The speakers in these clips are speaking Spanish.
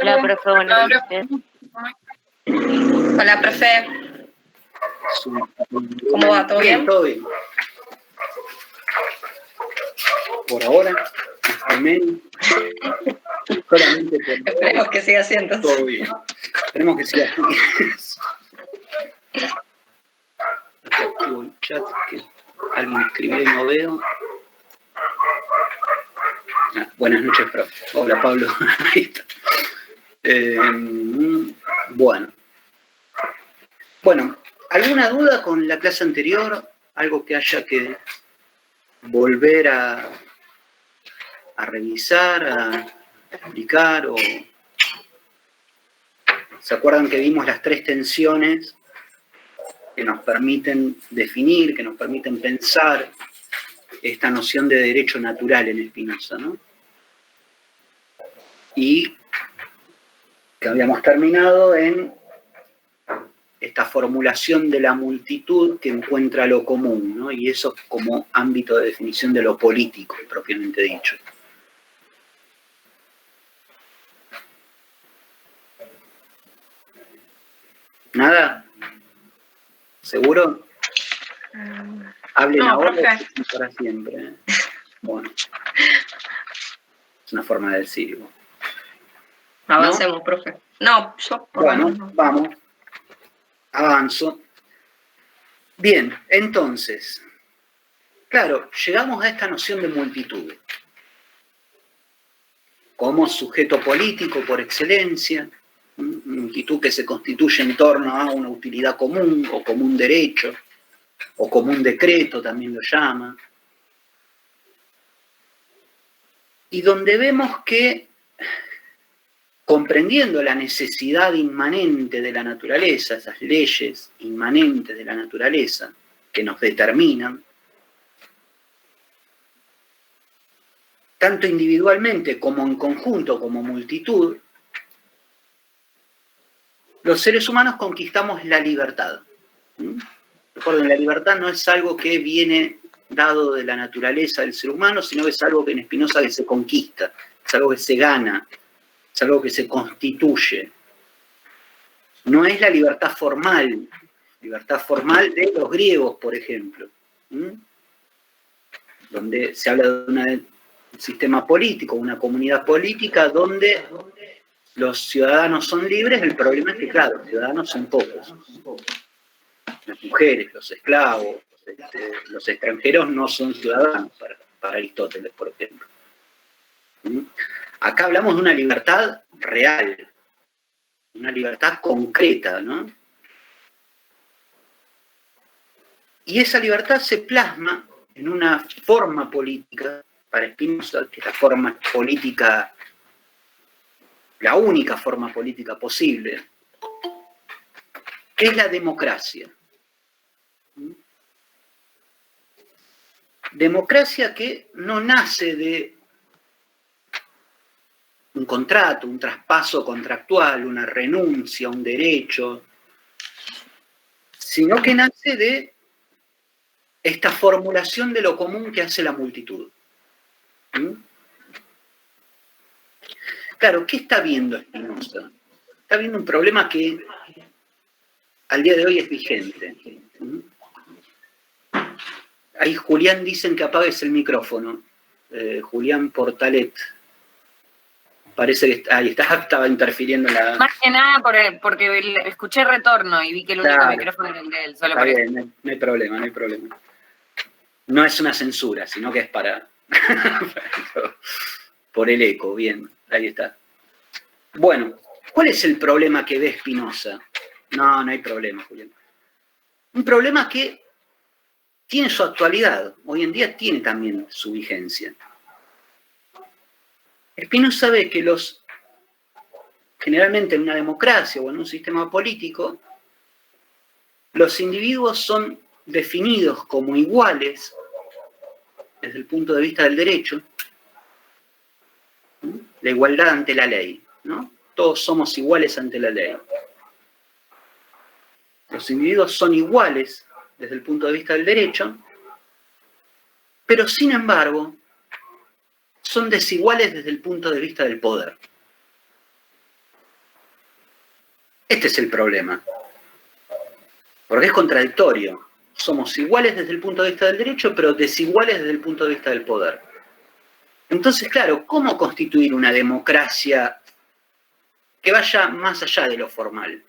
Hola, profe, buenas noches. Hola, profe. ¿Cómo va? ¿Todo bien? Todo bien. Por ahora, amén. Solamente Esperemos que siga siendo. todo bien. Esperemos que siga así. Activo el chat, que alguien escribió y no veo. Buenas noches, profe. Hola, Pablo. Ahí está. Bueno, ¿alguna duda con la clase anterior? ¿Algo que haya que volver a revisar, a explicar? O... ¿Se acuerdan que vimos las tres tensiones que nos permiten definir, que nos permiten pensar esta noción de derecho natural en Spinoza, ¿no? Y que habíamos terminado en esta formulación de la multitud que encuentra lo común, ¿no? Y eso como ámbito de definición de lo político, propiamente dicho. ¿Nada? ¿Seguro? Hablen No, ahora profe. y para siempre, ¿eh? Bueno. Es una forma de decirlo. Avancemos, ¿No? profe. No, yo por lo Bueno, menos no. vamos. Avanzo. Bien, entonces, claro, llegamos a esta noción de multitud como sujeto político por excelencia, multitud que se constituye en torno a una utilidad común o común derecho o común decreto, también lo llama, y donde vemos que, comprendiendo la necesidad inmanente de la naturaleza, esas leyes inmanentes de la naturaleza que nos determinan, tanto individualmente como en conjunto, como multitud, los seres humanos conquistamos la libertad. Recuerden, la libertad no es algo que viene dado de la naturaleza del ser humano, sino que es algo que en Spinoza que se conquista, es algo que se gana, es algo que se constituye. No es la libertad formal de los griegos, por ejemplo, donde se habla de un sistema político, una comunidad política donde los ciudadanos son libres. El problema es que, claro, los ciudadanos son pocos. Las mujeres, los esclavos, los extranjeros no son ciudadanos para Aristóteles, por ejemplo. Acá hablamos de una libertad real, una libertad concreta, ¿no? Y esa libertad se plasma en una forma política, para Spinoza, que es la forma política, la única forma política posible, que es la democracia. Democracia que no nace de un contrato, un traspaso contractual, una renuncia, un derecho, sino que nace de esta formulación de lo común que hace la multitud. Claro, ¿qué está viendo Spinoza? Está viendo un problema que al día de hoy es vigente. Ahí Julián dicen que apagues el micrófono. Julián Portalet. Parece que ahí estaba interfiriendo en la... Más que nada porque escuché retorno y vi que el único micrófono era el de él. Solo está bien, no hay problema, no hay problema. No es una censura, sino que es para... por el eco, bien, ahí está. Bueno, ¿cuál es el problema que ve Spinoza? No hay problema, Julián. Un problema que tiene su actualidad, hoy en día tiene también su vigencia. Spinoza ve que generalmente en una democracia o en un sistema político, los individuos son definidos como iguales desde el punto de vista del derecho, la igualdad ante la ley, ¿no? Todos somos iguales ante la ley. Los individuos son iguales desde el punto de vista del derecho, pero sin embargo son desiguales desde el punto de vista del poder. Este es el problema. Porque es contradictorio. Somos iguales desde el punto de vista del derecho, pero desiguales desde el punto de vista del poder. Entonces, claro, ¿cómo constituir una democracia que vaya más allá de lo formal?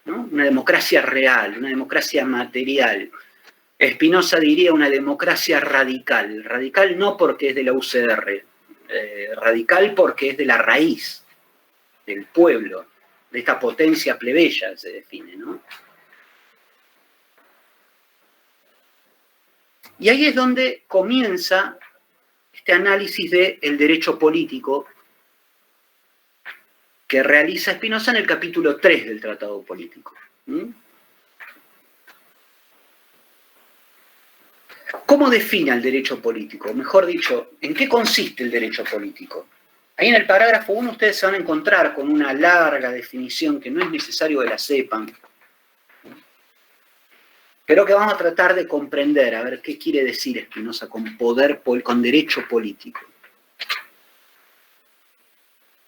¿No? Una democracia real, una democracia material. Spinoza diría una democracia radical. Radical no porque es de la UCR, radical porque es de la raíz, del pueblo, de esta potencia plebeya se define, ¿no? Y ahí es donde comienza este análisis del derecho político que realiza Spinoza en el capítulo 3 del Tratado Político. ¿Cómo define el derecho político? Mejor dicho, ¿en qué consiste el derecho político? Ahí en el parágrafo 1 ustedes se van a encontrar con una larga definición que no es necesario que la sepan, pero que vamos a tratar de comprender, a ver qué quiere decir Spinoza con poder, con derecho político.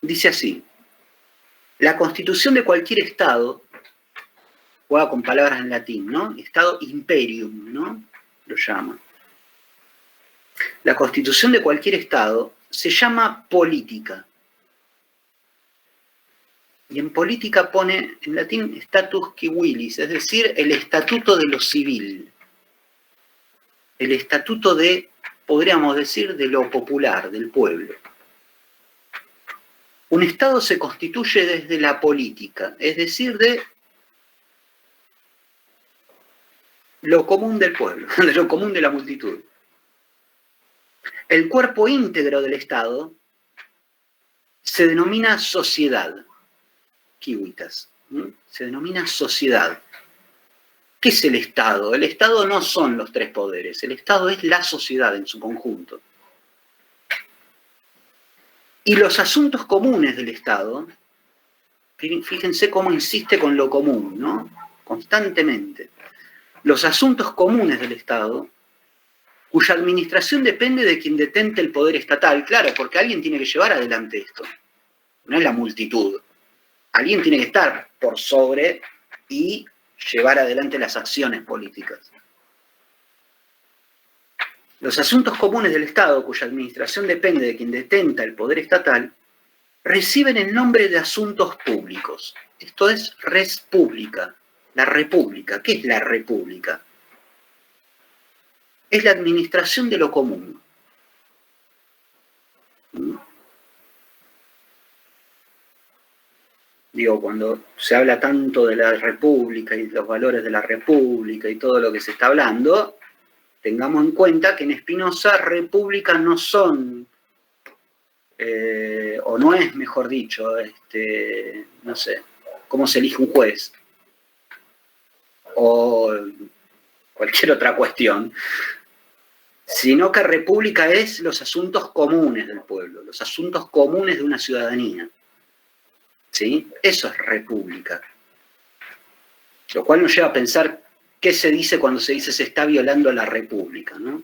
Dice así: la constitución de cualquier Estado, juega con palabras en latín, ¿no? Estado imperium, ¿no? Lo llama. La constitución de cualquier Estado se llama política. Y en política pone en latín status civilis, es decir, el estatuto de lo civil. El estatuto de, podríamos decir, de lo popular, del pueblo. Un Estado se constituye desde la política, es decir, de lo común del pueblo, de lo común de la multitud. El cuerpo íntegro del Estado se denomina sociedad. Civitas, se denomina sociedad. ¿Qué es el Estado? El Estado no son los tres poderes, el Estado es la sociedad en su conjunto. Y los asuntos comunes del Estado, fíjense cómo insiste con lo común, ¿no? Constantemente. Los asuntos comunes del Estado, cuya administración depende de quien detente el poder estatal, claro, porque alguien tiene que llevar adelante esto, no es la multitud. Alguien tiene que estar por sobre y llevar adelante las acciones políticas. Los asuntos comunes del Estado, cuya administración depende de quien detenta el poder estatal, reciben el nombre de asuntos públicos. Esto es res publica, la república. ¿Qué es la república? Es la administración de lo común. Digo, cuando se habla tanto de la república y los valores de la república y todo lo que se está hablando, tengamos en cuenta que en Spinoza república no son, o no es, mejor dicho, no sé, cómo se elige un juez, o cualquier otra cuestión, sino que república es los asuntos comunes del pueblo, los asuntos comunes de una ciudadanía. ¿Sí? Eso es república. Lo cual nos lleva a pensar qué se dice cuando se dice se está violando la república, ¿no?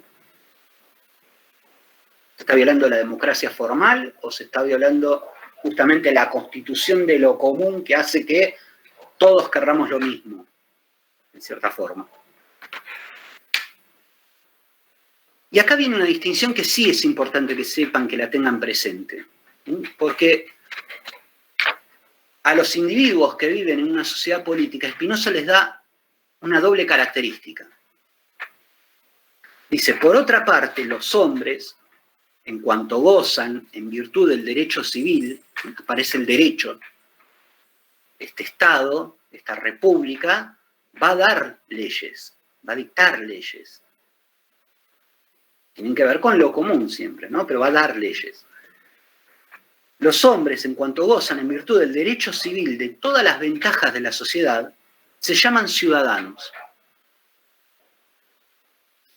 ¿Se está violando la democracia formal o se está violando justamente la constitución de lo común que hace que todos querramos lo mismo, en cierta forma? Y acá viene una distinción que sí es importante que sepan, que la tengan presente, ¿sí? Porque a los individuos que viven en una sociedad política, Spinoza les da una doble característica. Dice, por otra parte, los hombres, en cuanto gozan en virtud del derecho civil, que parece el derecho, este Estado, esta república, va a dar leyes, va a dictar leyes. Tienen que ver con lo común siempre, ¿no? Pero va a dar leyes. Los hombres, en cuanto gozan en virtud del derecho civil de todas las ventajas de la sociedad, se llaman ciudadanos.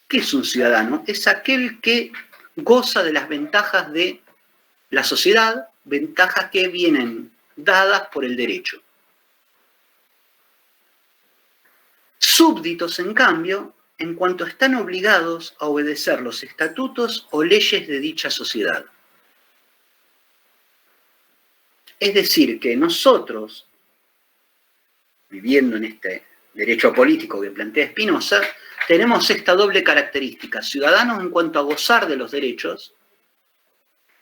¿Qué es un ciudadano? Es aquel que goza de las ventajas de la sociedad, ventajas que vienen dadas por el derecho. Súbditos, en cambio, en cuanto están obligados a obedecer los estatutos o leyes de dicha sociedad. Es decir, que nosotros, viviendo en este derecho político que plantea Spinoza, tenemos esta doble característica: ciudadanos en cuanto a gozar de los derechos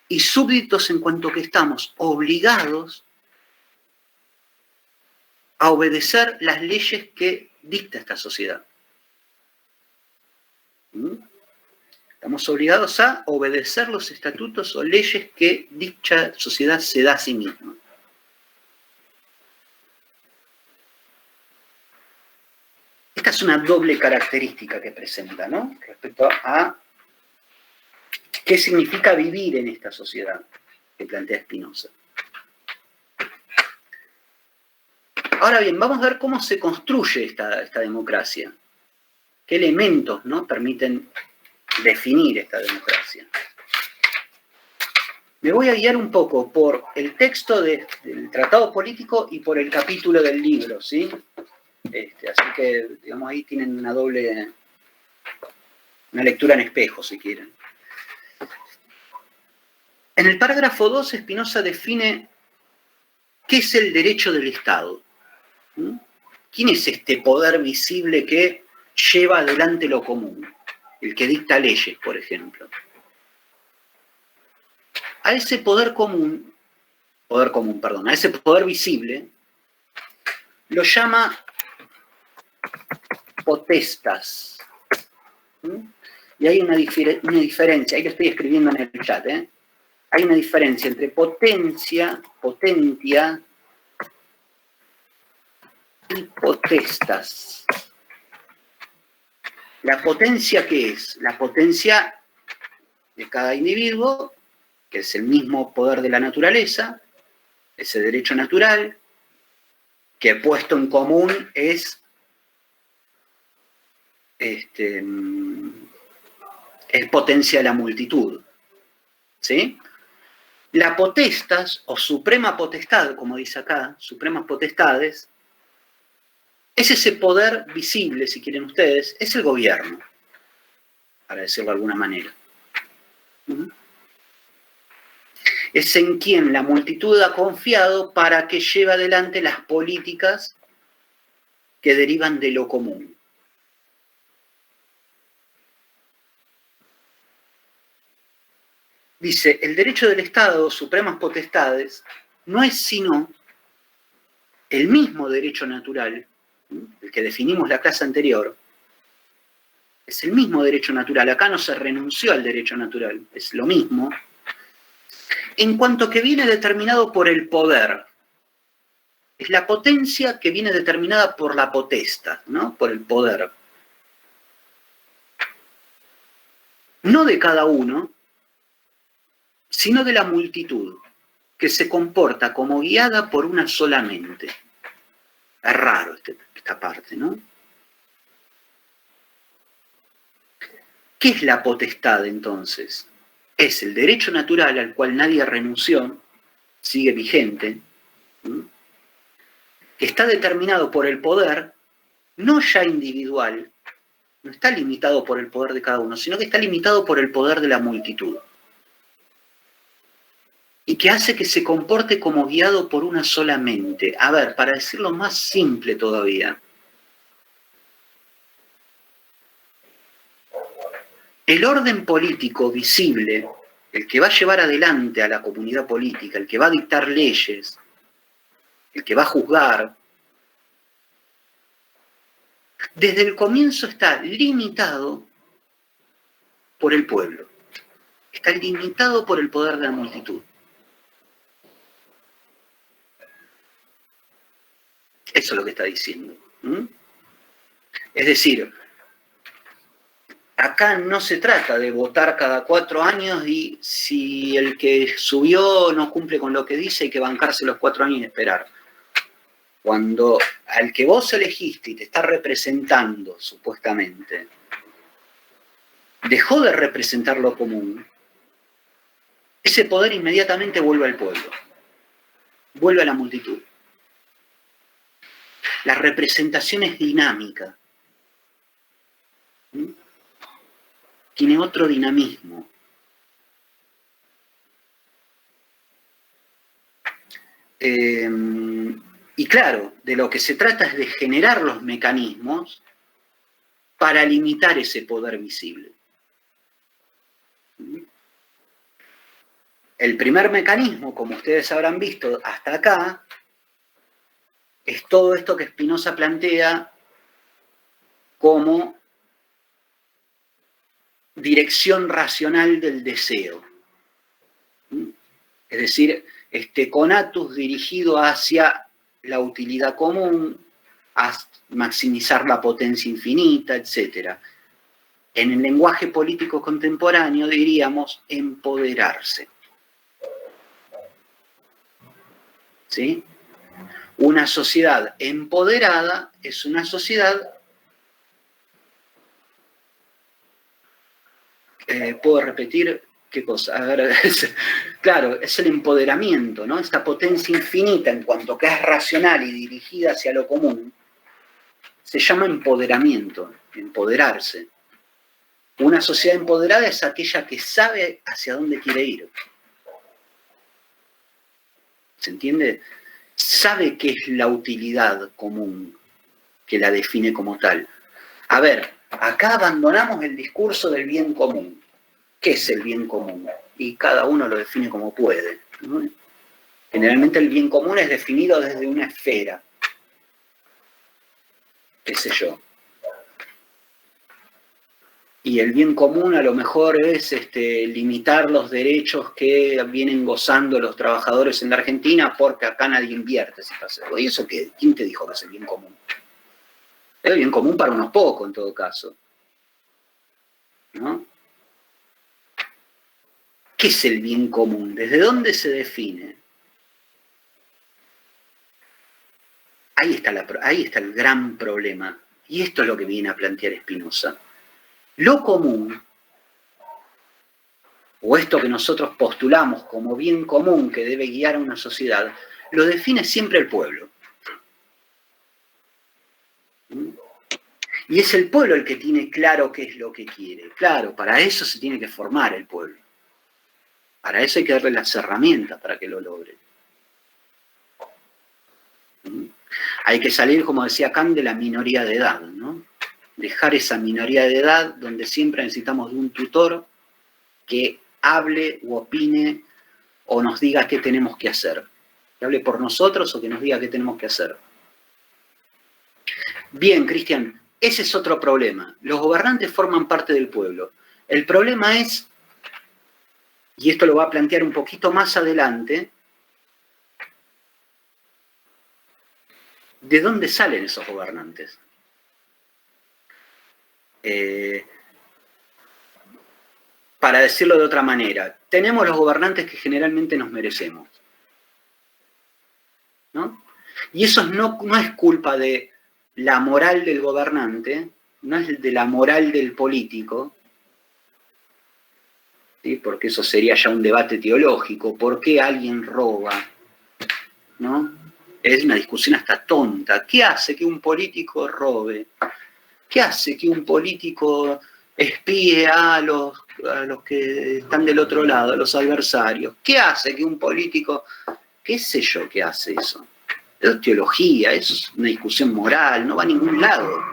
y súbditos en cuanto que estamos obligados a obedecer las leyes que dicta esta sociedad. Estamos obligados a obedecer los estatutos o leyes que dicha sociedad se da a sí misma. Esta es una doble característica que presenta, ¿no? Respecto a qué significa vivir en esta sociedad que plantea Spinoza. Ahora bien, vamos a ver cómo se construye esta democracia. ¿Qué elementos, ¿no?, permiten definir esta democracia? Me voy a guiar un poco por el texto del tratado político y por el capítulo del libro, ¿sí? Así que, digamos, ahí tienen una lectura en espejo, si quieren. En el parágrafo 2, Spinoza define qué es el derecho del Estado. ¿Quién es este poder visible que lleva adelante lo común? El que dicta leyes, por ejemplo. A ese poder visible, lo llama potestas. Y hay una diferencia, ahí lo estoy escribiendo en el chat, ¿eh? Hay una diferencia entre potentia y potestas. ¿La potencia qué es? La potencia de cada individuo, que es el mismo poder de la naturaleza, ese derecho natural, que puesto en común es potencia de la multitud. ¿Sí? La potestas, o suprema potestad, como dice acá, supremas potestades, es ese poder visible, si quieren ustedes, es el gobierno, para decirlo de alguna manera. Es en quien la multitud ha confiado para que lleve adelante las políticas que derivan de lo común. Dice, el derecho del Estado, supremas potestades, no es sino el mismo derecho natural, el que definimos la clase anterior, es el mismo derecho natural. Acá no se renunció al derecho natural, es lo mismo, en cuanto que viene determinado por el poder. Es la potencia que viene determinada por la potestad, ¿no? Por el poder. No de cada uno, sino de la multitud, que se comporta como guiada por una sola mente. Es raro esta parte, ¿no? ¿Qué es la potestad, entonces? Es el derecho natural al cual nadie renunció, sigue vigente, que está determinado por el poder, no ya individual, no está limitado por el poder de cada uno, sino que está limitado por el poder de la multitud. Y que hace que se comporte como guiado por una sola mente. A ver, para decirlo más simple todavía, el orden político visible, el que va a llevar adelante a la comunidad política, el que va a dictar leyes, el que va a juzgar, desde el comienzo está limitado por el pueblo. Está limitado por el poder de la multitud. Eso es lo que está diciendo. Es decir, acá no se trata de votar cada 4 años y si el que subió no cumple con lo que dice, hay que bancarse los 4 años y esperar. Cuando al que vos elegiste y te está representando, supuestamente, dejó de representar lo común, ese poder inmediatamente vuelve al pueblo, vuelve a la multitud. La representación es dinámica. Tiene otro dinamismo. Y claro, de lo que se trata es de generar los mecanismos para limitar ese poder visible. El primer mecanismo, como ustedes habrán visto hasta acá, es todo esto que Spinoza plantea como dirección racional del deseo. Es decir, este conatus dirigido hacia la utilidad común, a maximizar la potencia infinita, etc. En el lenguaje político contemporáneo diríamos empoderarse. ¿Sí? Una sociedad empoderada es una sociedad, ¿puedo repetir qué cosa? A ver, claro, es el empoderamiento, ¿no? Esta potencia infinita en cuanto que es racional y dirigida hacia lo común, se llama empoderamiento, empoderarse. Una sociedad empoderada es aquella que sabe hacia dónde quiere ir. ¿Se entiende? Sabe qué es la utilidad común, que la define como tal. A ver, acá abandonamos el discurso del bien común. ¿Qué es el bien común? Y cada uno lo define como puede, ¿no? Generalmente el bien común es definido desde una esfera. ¿Qué sé yo? Y el bien común a lo mejor es limitar los derechos que vienen gozando los trabajadores en la Argentina porque acá nadie invierte. ¿Y eso qué? ¿Quién te dijo que es el bien común? Es el bien común para unos pocos, en todo caso, ¿no? ¿Qué es el bien común? ¿Desde dónde se define? Ahí está el gran problema. Y esto es lo que viene a plantear Spinoza. Lo común, o esto que nosotros postulamos como bien común que debe guiar a una sociedad, lo define siempre el pueblo. Y es el pueblo el que tiene claro qué es lo que quiere. Claro, para eso se tiene que formar el pueblo. Para eso hay que darle las herramientas para que lo logre. Hay que salir, como decía Kant, de la minoría de edad, ¿no? Dejar esa minoría de edad donde siempre necesitamos de un tutor que hable o opine o nos diga qué tenemos que hacer. Que hable por nosotros o que nos diga qué tenemos que hacer. Bien, Cristian, ese es otro problema. Los gobernantes forman parte del pueblo. El problema es, y esto lo va a plantear un poquito más adelante, ¿de dónde salen esos gobernantes? Para decirlo de otra manera, tenemos los gobernantes que generalmente nos merecemos, ¿no? Y eso no es culpa de la moral del gobernante, no es de la moral del político, ¿sí? Porque eso sería ya un debate teológico. ¿Por qué alguien roba? ¿No? Es una discusión hasta tonta. ¿Qué hace que un político robe? ¿Qué hace que un político espíe a los que están del otro lado, a los adversarios? ¿Qué hace que un político, qué sé yo qué hace eso? Es teología, es una discusión moral, no va a ningún lado.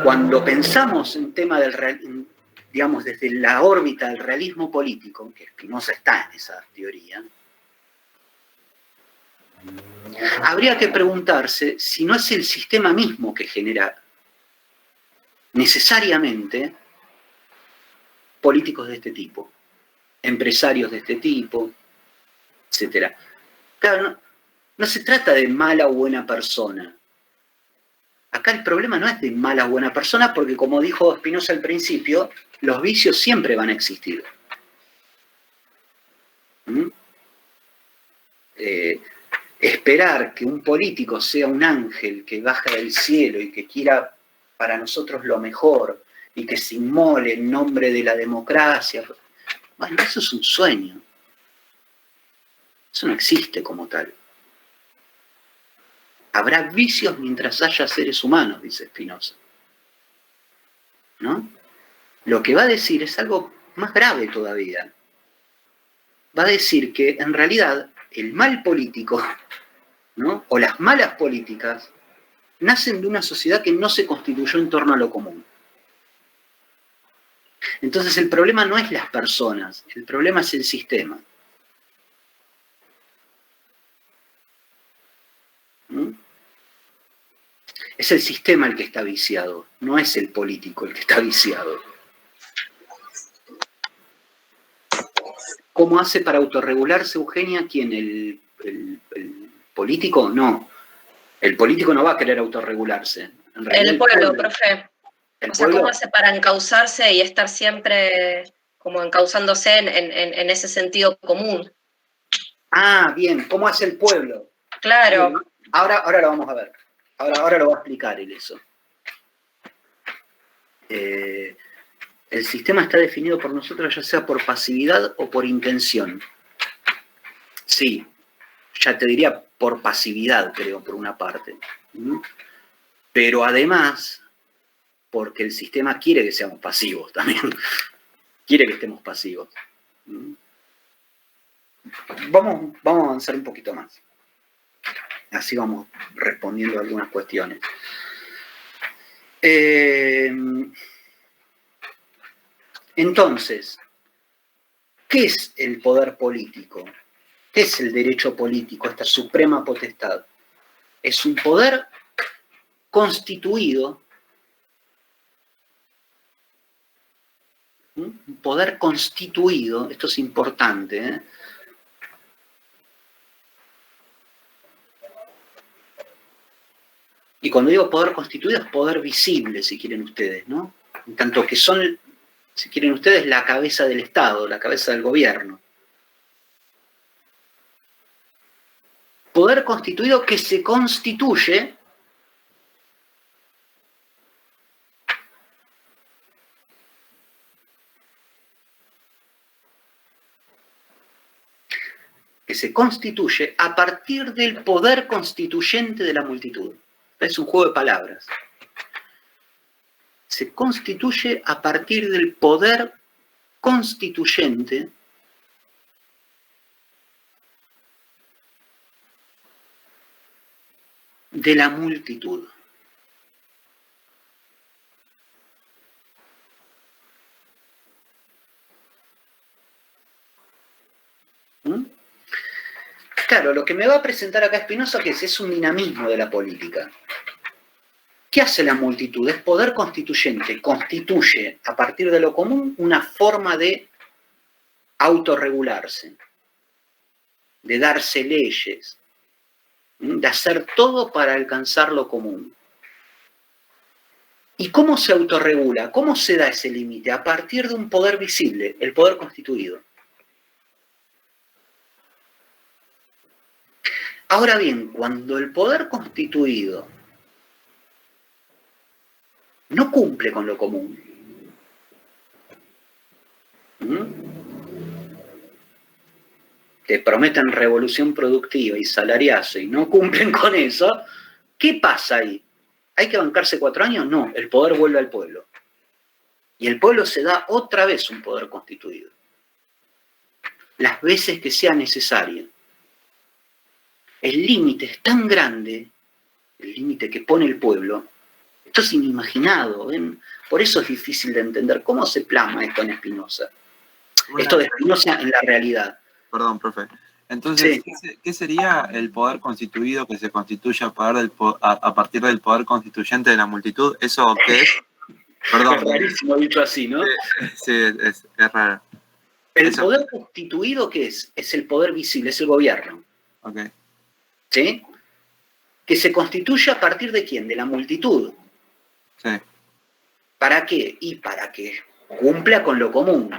Cuando pensamos en tema del, digamos, desde la órbita del realismo político, que Spinoza está en esa teoría, habría que preguntarse si no es el sistema mismo que genera necesariamente políticos de este tipo, empresarios de este tipo, etc. Claro, no se trata de mala o buena persona. Acá el problema no es de mala o buena persona porque, como dijo Spinoza al principio, los vicios siempre van a existir. Esperar que un político sea un ángel que baja del cielo y que quiera para nosotros lo mejor y que se inmole en nombre de la democracia, bueno, eso es un sueño. Eso no existe como tal. Habrá vicios mientras haya seres humanos, dice Spinoza, ¿no? Lo que va a decir es algo más grave todavía. Va a decir que en realidad el mal político, ¿no? O las malas políticas nacen de una sociedad que no se constituyó en torno a lo común. Entonces el problema no es las personas, el problema es el sistema. ¿Mm? Es el sistema el que está viciado, no es el político el que está viciado. ¿Cómo hace para autorregularse, Eugenia? ¿Quién? ¿El político? No. El político no va a querer autorregularse. En realidad, El pueblo, profe. El O sea, pueblo, ¿cómo hace para encauzarse y estar siempre como encauzándose en ese sentido común? Ah, bien. ¿Cómo hace el pueblo? Claro. Bien. Ahora lo vamos a ver. Ahora lo va a explicar él eso. El sistema está definido por nosotros ya sea por pasividad o por intención. Sí, ya te diría por pasividad, creo, por una parte. ¿Mm? Pero además, porque el sistema quiere que seamos pasivos también. Quiere que estemos pasivos. ¿Mm? Vamos a avanzar un poquito más. Así vamos respondiendo a algunas cuestiones. Entonces, ¿qué es el poder político? ¿Qué es el derecho político, esta suprema potestad? Es un poder constituido, un poder constituido, esto es importante, ¿eh? Y cuando digo poder constituido es poder visible, si quieren ustedes, ¿no? En tanto que son, si quieren ustedes, la cabeza del Estado, la cabeza del gobierno. Poder constituido que se constituye a partir del poder constituyente de la multitud. Es un juego de palabras. Se constituye a partir del poder constituyente de la multitud. ¿Mm? Claro, lo que me va a presentar acá Spinoza que es un dinamismo de la política. ¿Qué hace la multitud? Es poder constituyente, constituye a partir de lo común una forma de autorregularse, de darse leyes, de hacer todo para alcanzar lo común. ¿Y cómo se autorregula? ¿Cómo se da ese límite? A partir de un poder visible, el poder constituido. Ahora bien, cuando el poder constituido no cumple con lo común, te prometen revolución productiva y salariazo y no cumplen con eso, ¿qué pasa ahí? ¿Hay que bancarse 4 años? No, el poder vuelve al pueblo. Y el pueblo se da otra vez un poder constituido. Las veces que sea necesario. El límite es tan grande, el límite que pone el pueblo, esto es inimaginado, ¿ven? Por eso es difícil de entender cómo se plasma esto en Spinoza. Bueno, esto de Spinoza en la realidad. Perdón, profe. Entonces, sí. ¿Qué sería el poder constituido que se constituye a partir del poder constituyente de la multitud? ¿Eso qué es? Perdón. Es rarísimo dicho así, ¿no? Sí, es raro. El poder constituido, ¿qué es? Es el poder visible, es el gobierno. Ok. ¿Sí? Que se constituye a partir de ¿quién? De la multitud. Sí. ¿Para qué? Y para que cumpla con lo común.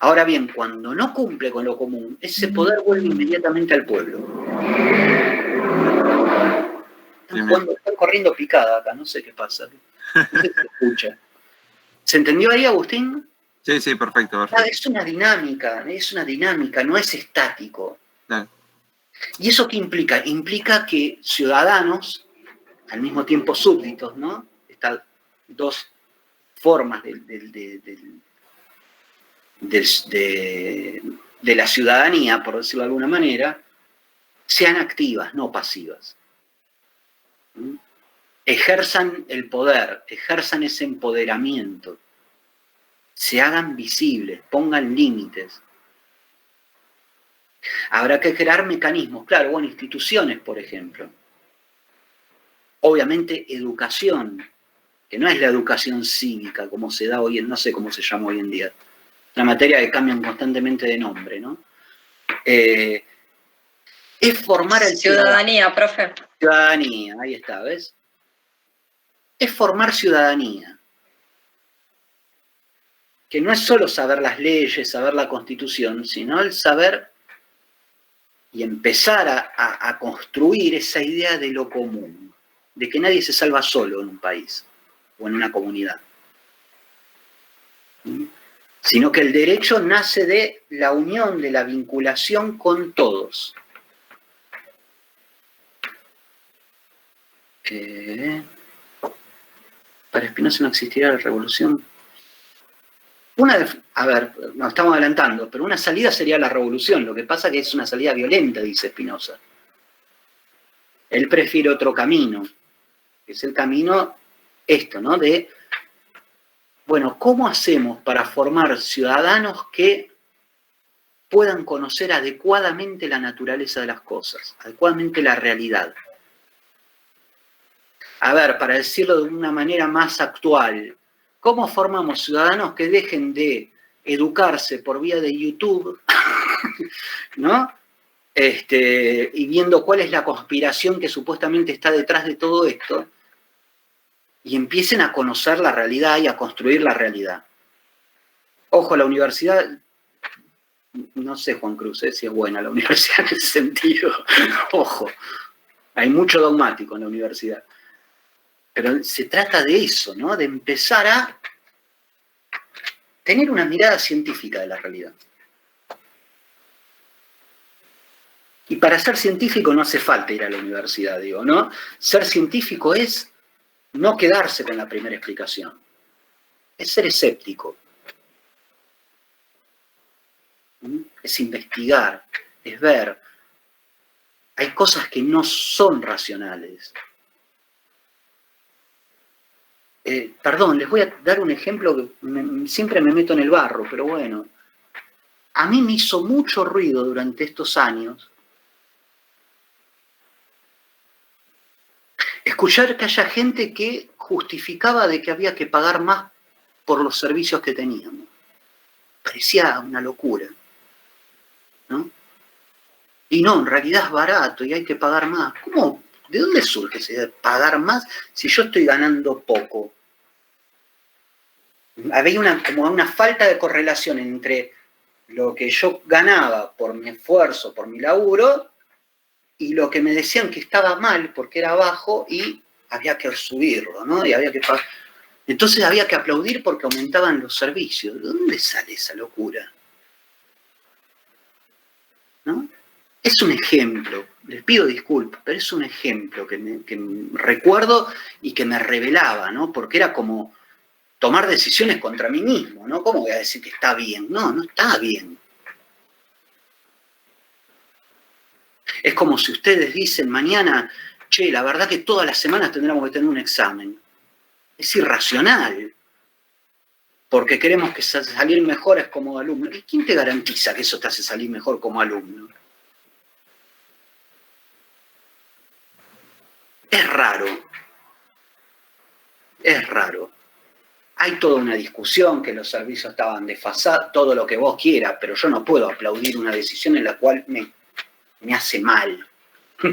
Ahora bien, cuando no cumple con lo común, ese poder vuelve inmediatamente al pueblo. Están corriendo picada acá, no sé qué pasa. No sé si se escucha. ¿Se entendió ahí, Agustín? Sí, sí, perfecto. Es una dinámica, no es estático. Claro. ¿Y eso qué implica? Implica que ciudadanos, al mismo tiempo súbditos, ¿no? Estas dos formas de de la ciudadanía, por decirlo de alguna manera, sean activas, no pasivas. Ejerzan el poder, ejerzan ese empoderamiento, se hagan visibles, pongan límites. Habrá que crear mecanismos, claro, bueno, instituciones, por ejemplo. Obviamente, educación, que no es la educación cívica, como se da hoy en, no sé cómo se llama hoy en día. Una materia que cambian constantemente de nombre, ¿no? Es formar al ciudadanía, profe. Ciudadanía, ahí está, ¿ves? Es formar ciudadanía. Que no es solo saber las leyes, saber la Constitución, sino el saber y empezar a construir esa idea de lo común, de que nadie se salva solo en un país o en una comunidad. Sino que el derecho nace de la unión, de la vinculación con todos. Para Spinoza no existirá la revolución. A ver, nos estamos adelantando, pero una salida sería la revolución. Lo que pasa es que es una salida violenta, dice Spinoza. Él prefiere otro camino, que es el camino, ¿no? De, bueno, ¿cómo hacemos para formar ciudadanos que puedan conocer adecuadamente la naturaleza de las cosas, adecuadamente la realidad? A ver, para decirlo de una manera más actual, ¿cómo formamos ciudadanos que dejen de educarse por vía de YouTube, ¿no? Y viendo cuál es la conspiración que supuestamente está detrás de todo esto, y empiecen a conocer la realidad y a construir la realidad? Ojo, la universidad, no sé, Juan Cruz, si es buena la universidad en ese sentido. Ojo, hay mucho dogmático en la universidad. Pero se trata de eso, ¿no? De empezar a tener una mirada científica de la realidad. Y para ser científico no hace falta ir a la universidad, digo, ¿no? Ser científico es no quedarse con la primera explicación. Es ser escéptico. Es investigar, es ver. Hay cosas que no son racionales. Perdón, les voy a dar un ejemplo que siempre me meto en el barro, pero bueno. A mí me hizo mucho ruido durante estos años escuchar que haya gente que justificaba de que había que pagar más por los servicios que teníamos. Parecía una locura, ¿no? Y no, en realidad es barato y hay que pagar más. ¿Cómo? ¿De dónde surge ese pagar más si yo estoy ganando poco? Había como una falta de correlación entre lo que yo ganaba por mi esfuerzo, por mi laburo, y lo que me decían que estaba mal porque era bajo y había que subirlo, ¿no? Y había que pagar. Entonces había que aplaudir porque aumentaban los servicios. ¿De dónde sale esa locura? ¿No? Es un ejemplo, les pido disculpas, pero es un ejemplo que recuerdo y que me revelaba, ¿no? Porque era como tomar decisiones contra mí mismo, ¿no? ¿Cómo voy a decir que está bien? No, no está bien. Es como si ustedes dicen mañana, che, la verdad que todas las semanas tendríamos que tener un examen. Es irracional. Porque queremos que salir mejores como alumno. ¿Y quién te garantiza que eso te hace salir mejor como alumno? Es raro. Es raro. Hay toda una discusión que los servicios estaban desfasados, todo lo que vos quieras, pero yo no puedo aplaudir una decisión en la cual me hace mal,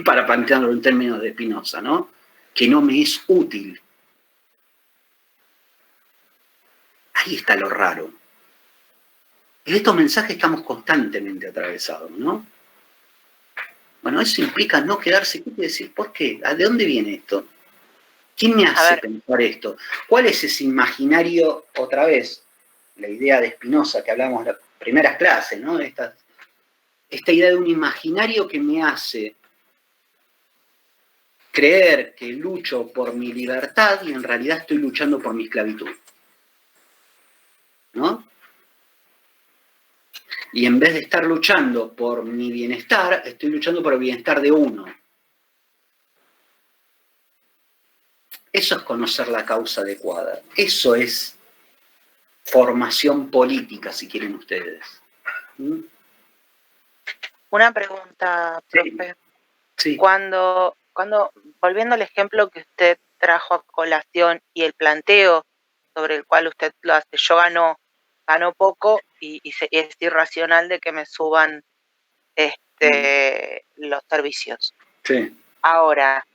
para plantearlo en términos de Spinoza, ¿no? Que no me es útil. Ahí está lo raro. En estos mensajes estamos constantemente atravesados, ¿no? Bueno, eso implica no quedarse quieto y decir, ¿por qué? ¿De dónde viene esto? ¿Quién me hace pensar esto? ¿Cuál es ese imaginario, otra vez, la idea de Spinoza que hablamos en las primeras clases, ¿no? Esta idea de un imaginario que me hace creer que lucho por mi libertad y en realidad estoy luchando por mi esclavitud, ¿no? Y en vez de estar luchando por mi bienestar, estoy luchando por el bienestar de uno. Eso es conocer la causa adecuada. Eso es formación política, si quieren ustedes. ¿Mm? Una pregunta, profe. Sí. Cuando, volviendo al ejemplo que usted trajo a colación y el planteo sobre el cual usted lo hace, yo gano poco y es irracional de que me suban los servicios. Sí. Ahora,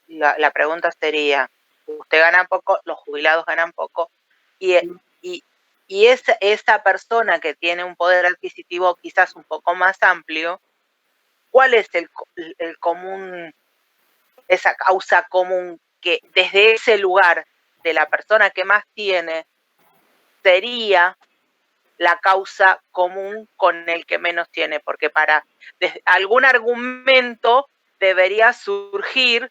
la pregunta sería, usted gana poco, los jubilados ganan poco, y esa persona que tiene un poder adquisitivo quizás un poco más amplio, ¿cuál es el común, esa causa común que desde ese lugar de la persona que más tiene sería la causa común con el que menos tiene? Porque algún argumento debería surgir,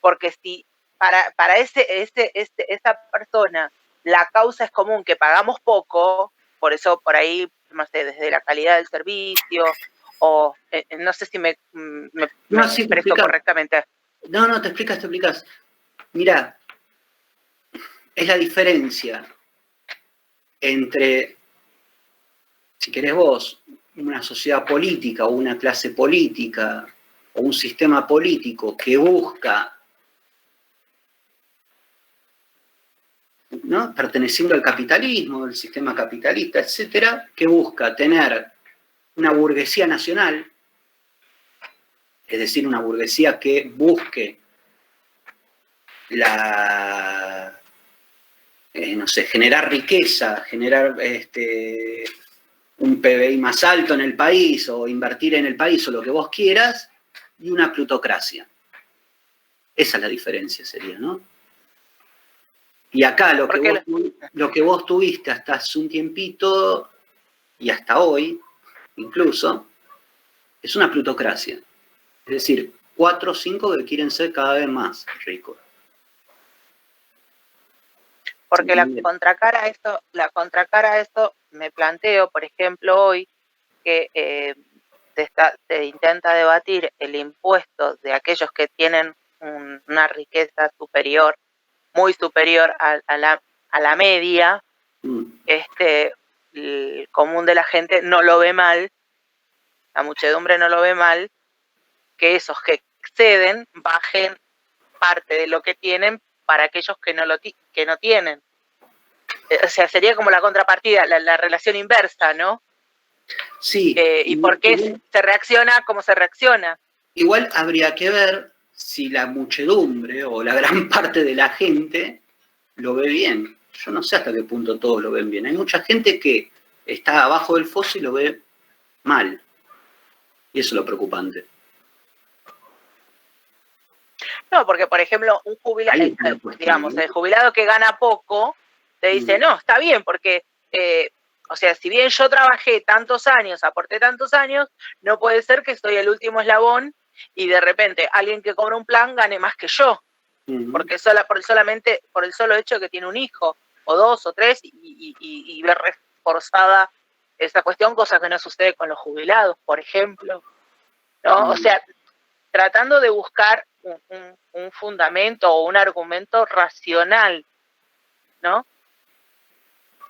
porque si para esa persona la causa es común, que pagamos poco, por eso por ahí, no sé, desde la calidad del servicio, o no sé si me expreso correctamente. No, te explicas. Mira, es la diferencia entre, si querés vos, una sociedad política o una clase política o un sistema político que busca, ¿no?, perteneciendo al capitalismo, al sistema capitalista, etcétera, que busca tener una burguesía nacional, es decir, una burguesía que busque generar riqueza, generar un PBI más alto en el país o invertir en el país o lo que vos quieras, y una plutocracia. Esa es la diferencia, sería, ¿no? Y acá lo que vos tuviste hasta hace un tiempito y hasta hoy, incluso, es una plutocracia. Es decir, 4 o 5 que quieren ser cada vez más ricos. Porque la contracara a esto me planteo, por ejemplo, hoy que se intenta debatir el impuesto de aquellos que tienen una riqueza superior, muy superior a la media. El común de la gente no lo ve mal, la muchedumbre no lo ve mal, que esos que exceden bajen parte de lo que tienen para aquellos que no tienen. O sea, sería como la contrapartida, la relación inversa, ¿no? Sí. ¿Y por qué se reacciona como se reacciona? Igual habría que ver si la muchedumbre o la gran parte de la gente lo ve bien. Yo no sé hasta qué punto todos lo ven bien. Hay mucha gente que está abajo del foso y lo ve mal. Y eso es lo preocupante. No, porque, por ejemplo, un jubilado, digamos, el jubilado que gana poco, te dice, no, está bien, porque, o sea, si bien yo trabajé tantos años, aporté tantos años, no puede ser que estoy el último eslabón y de repente alguien que cobra un plan gane más que yo. Porque por el solo hecho de que tiene un hijo, o 2 o 3, y ver reforzada esa cuestión, cosa que no sucede con los jubilados, por ejemplo, ¿no? O sea, tratando de buscar un fundamento o un argumento racional, ¿no?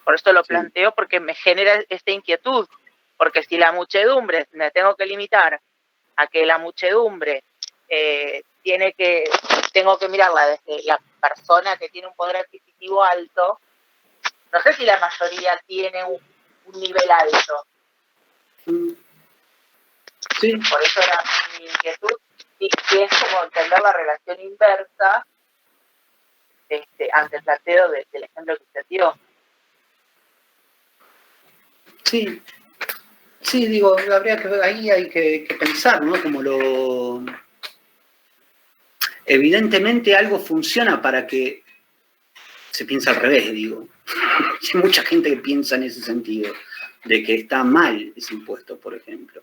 Por eso lo planteo, porque me genera esta inquietud, porque si la muchedumbre, me tengo que limitar a que la muchedumbre tengo que mirarla desde la persona que tiene un poder adquisitivo alto, no sé si la mayoría tiene un nivel alto. Sí. Por eso era mi inquietud, y es como entender la relación inversa ante el planteo del ejemplo que usted dio. Sí. Sí, digo, habría que ver, ahí hay que pensar, ¿no? Evidentemente algo funciona para que se piense al revés, digo. Hay mucha gente que piensa en ese sentido, de que está mal ese impuesto, por ejemplo.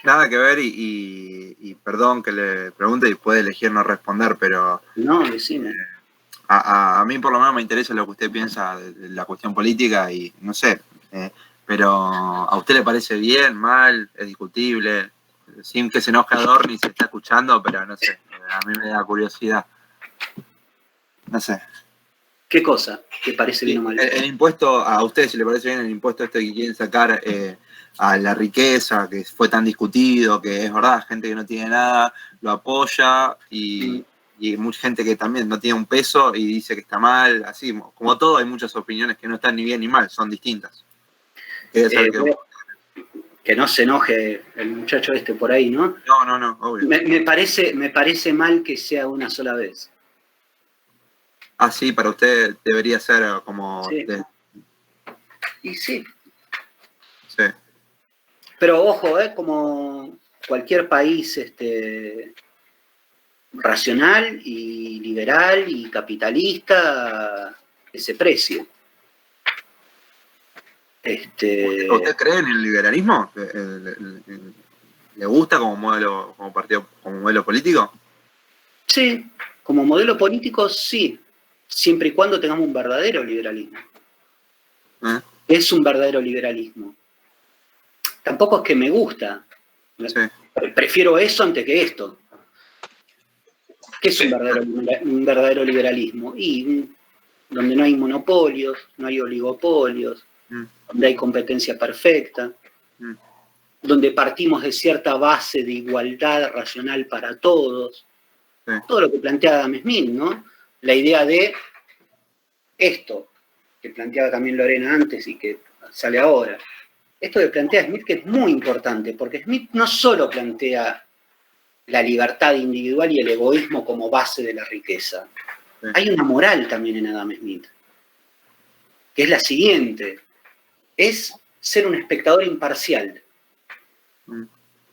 Nada que ver y perdón que le pregunte y puede elegir no responder, pero... No, decime. A mí por lo menos me interesa lo que usted piensa de la cuestión política y, no sé, Pero ¿a usted le parece bien, mal, es discutible? Sin que se enoje Adorni, se está escuchando, pero no sé, a mí me da curiosidad. No sé. ¿Qué cosa? ¿Te parece bien o mal? El impuesto, a ustedes si le parece bien el impuesto este que quieren sacar a la riqueza, que fue tan discutido, que es verdad, gente que no tiene nada lo apoya y mucha gente que también no tiene un peso y dice que está mal, así, como todo, hay muchas opiniones que no están ni bien ni mal, son distintas. Que no se enoje el muchacho este por ahí, ¿no? No, obvio. Me parece mal que sea una sola vez. Ah, sí, para usted debería ser como... Sí. Y sí. Sí. Pero ojo, como cualquier país racional y liberal y capitalista, ese precio. ¿Usted cree en el liberalismo? ¿Le gusta como modelo, como partido, como modelo político? Sí, como modelo político sí, siempre y cuando tengamos un verdadero liberalismo. Es un verdadero liberalismo. Tampoco es que me gusta. Sí. Prefiero eso antes que esto. ¿Qué es un verdadero liberalismo? Donde no hay monopolios, no hay oligopolios, donde hay competencia perfecta, donde partimos de cierta base de igualdad racional para todos. Sí. Todo lo que plantea Adam Smith, ¿no? La idea de esto, que planteaba también Lorena antes y que sale ahora. Esto que plantea Smith, que es muy importante, porque Smith no solo plantea la libertad individual y el egoísmo como base de la riqueza. Sí. Hay una moral también en Adam Smith, que es la siguiente: es ser un espectador imparcial.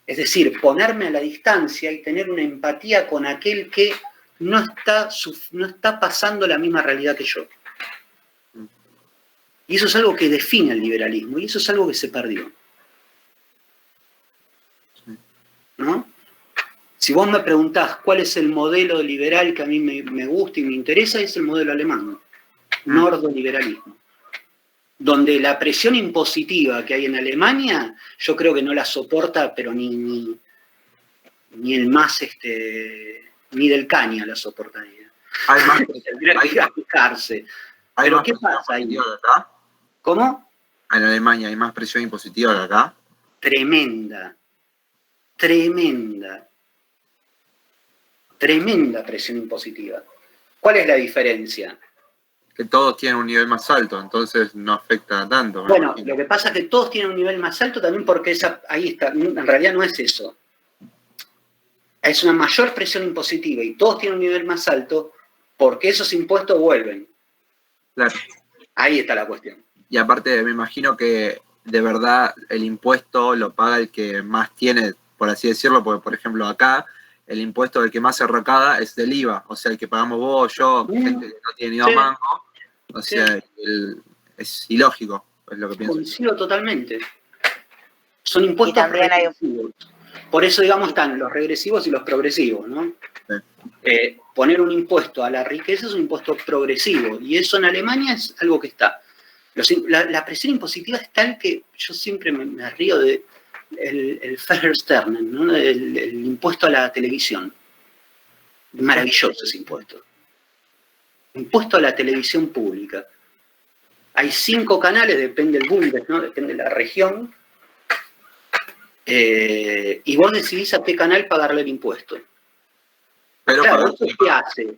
Es decir, ponerme a la distancia y tener una empatía con aquel que no está pasando la misma realidad que yo. Y eso es algo que define el liberalismo, y eso es algo que se perdió. ¿No? Si vos me preguntás cuál es el modelo liberal que a mí me gusta y me interesa, es el modelo alemán, nordoliberalismo. Donde la presión impositiva que hay en Alemania, yo creo que no la soporta, pero ni el más, ni del Caña la soportaría. Hay más, tendría que aplicarse. Pero ¿qué pasa ahí? Acá? ¿Cómo? En Alemania hay más presión impositiva que acá. Tremenda presión impositiva. ¿Cuál es la diferencia? Que todos tienen un nivel más alto, entonces no afecta tanto. Bueno, lo que pasa es que todos tienen un nivel más alto también porque ahí está, en realidad no es eso. Es una mayor presión impositiva y todos tienen un nivel más alto porque esos impuestos vuelven. Claro. Ahí está la cuestión. Y aparte me imagino que de verdad el impuesto lo paga el que más tiene, por así decirlo, porque por ejemplo acá el impuesto del que más se recauda es del IVA, o sea, el que pagamos vos, yo, gente que no tiene ni dos mangos, o sea, es ilógico, es lo que pienso. Coincido totalmente. Son impuestos regresivos. Por eso, digamos, están los regresivos y los progresivos, ¿no? Sí. Poner un impuesto a la riqueza es un impuesto progresivo, y eso en Alemania es algo que está. La presión impositiva es tal que yo siempre me río de el Versteuern, ¿no? El impuesto a la televisión. Maravilloso ese impuesto. Impuesto a la televisión pública. Hay 5 canales, depende del Bundes, ¿no? Depende de la región. Y vos decidís a qué canal pagarle el impuesto. Pero claro, ¿eso qué hace?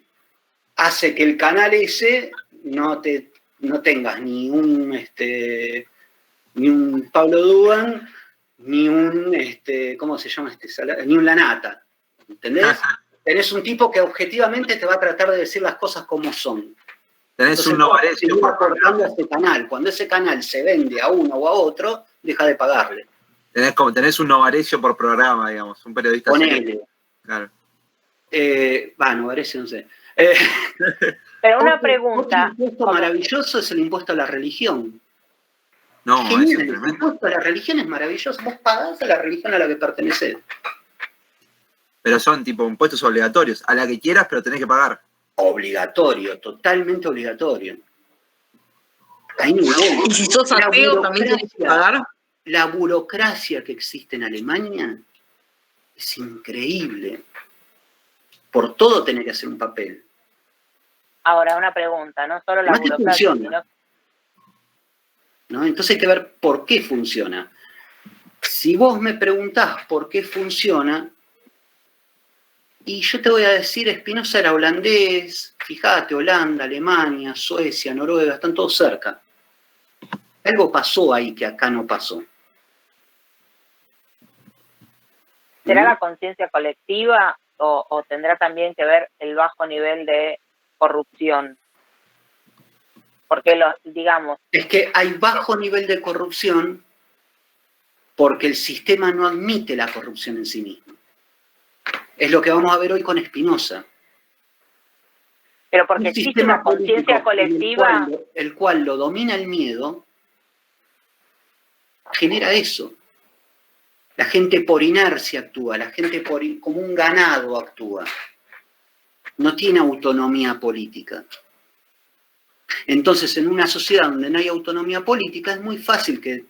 Hace que el canal ese no tengas ni un Pablo Dugan, ni un, ¿cómo se llama ni un Lanata, ¿entendés? Tenés un tipo que objetivamente te va a tratar de decir las cosas como son. Tenés Entonces, un Novarecio. aportando a ese canal. Cuando ese canal se vende a uno o a otro, deja de pagarle. Tenés un Novarecio por programa, digamos, un periodista. Ponele. Claro. Novarecio no sé. Pero una pregunta. Otro impuesto maravilloso es el impuesto a la religión. No, genial, es el impuesto a la religión es maravilloso. Vos pagás a la religión a la que pertenecés. Pero son tipo impuestos obligatorios, a la que quieras, pero tenés que pagar. Obligatorio, totalmente obligatorio. Hay niveles. Y si sos ateo, también tenés que pagar. La burocracia que existe en Alemania es increíble. Por todo tenés que hacer un papel. Ahora, una pregunta, no solo la Además que burocracia, funciona. sino... ¿No? Entonces hay que ver por qué funciona. Si vos me preguntás por qué funciona, y yo te voy a decir, Spinoza era holandés, fíjate, Holanda, Alemania, Suecia, Noruega, están todos cerca. Algo pasó ahí que acá no pasó. ¿Será la conciencia colectiva o tendrá también que ver el bajo nivel de corrupción? Porque, digamos... Es que hay bajo nivel de corrupción porque el sistema no admite la corrupción en sí mismo. Es lo que vamos a ver hoy con Spinoza. Pero porque existe una conciencia colectiva... El cual lo domina el miedo, genera eso. La gente por inercia actúa, la gente como un ganado actúa. No tiene autonomía política. Entonces, en una sociedad donde no hay autonomía política, es muy fácil que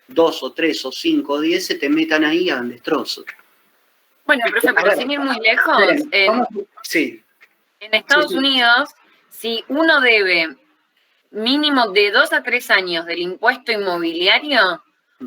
2 o 3 o 5 o 10 se te metan ahí y hagan destrozos. Bueno, profe, pero sin ir muy lejos, Sí. En Estados Unidos, si uno debe mínimo de 2 a 3 años del impuesto inmobiliario,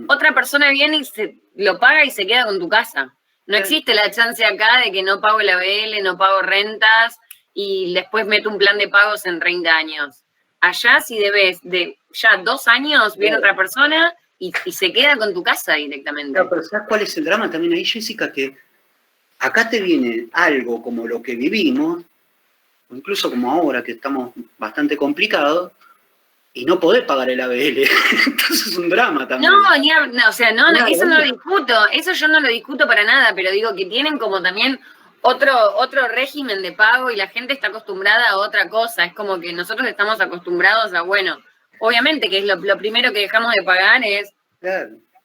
otra persona viene y se lo paga y se queda con tu casa. No existe la chance acá de que no pago el ABL, no pago rentas y después meto un plan de pagos en 30 años. Allá si debes de ya 2 años, viene otra persona y se queda con tu casa directamente. Claro, pero ¿sabes cuál es el drama también ahí, Jessica? Que acá te viene algo como lo que vivimos, o incluso como ahora que estamos bastante complicados, y no podés pagar el ABL. Entonces es un drama también. Eso no lo discuto, eso yo no lo discuto para nada, pero digo que tienen como también otro régimen de pago y la gente está acostumbrada a otra cosa. Es como que nosotros estamos acostumbrados a, bueno, obviamente que es lo primero que dejamos de pagar es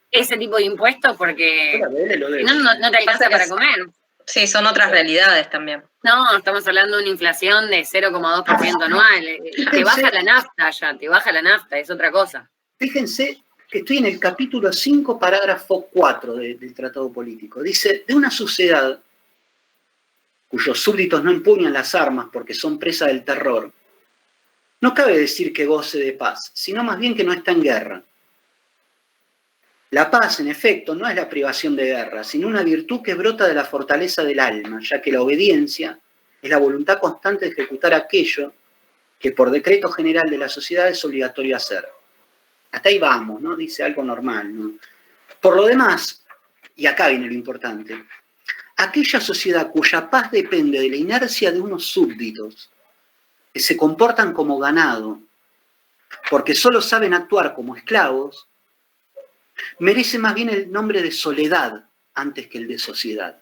ese tipo de impuestos porque no te alcanza para comer. Sí, son otras realidades también. No, estamos hablando de una inflación de 0,2% anual. Te baja la nafta ya, te baja la nafta, es otra cosa. Fíjense que estoy en el capítulo 5, parágrafo 4 del Tratado Político. Dice, de una sociedad cuyos súbditos no empuñan las armas porque son presa del terror, no cabe decir que goce de paz, sino más bien que no está en guerra. La paz, en efecto, no es la privación de guerra, sino una virtud que brota de la fortaleza del alma, ya que la obediencia es la voluntad constante de ejecutar aquello que por decreto general de la sociedad es obligatorio hacer. Hasta ahí vamos, ¿no? Dice algo normal, ¿no? Por lo demás, y acá viene lo importante, aquella sociedad cuya paz depende de la inercia de unos súbditos que se comportan como ganado, porque solo saben actuar como esclavos, merece más bien el nombre de soledad antes que el de sociedad.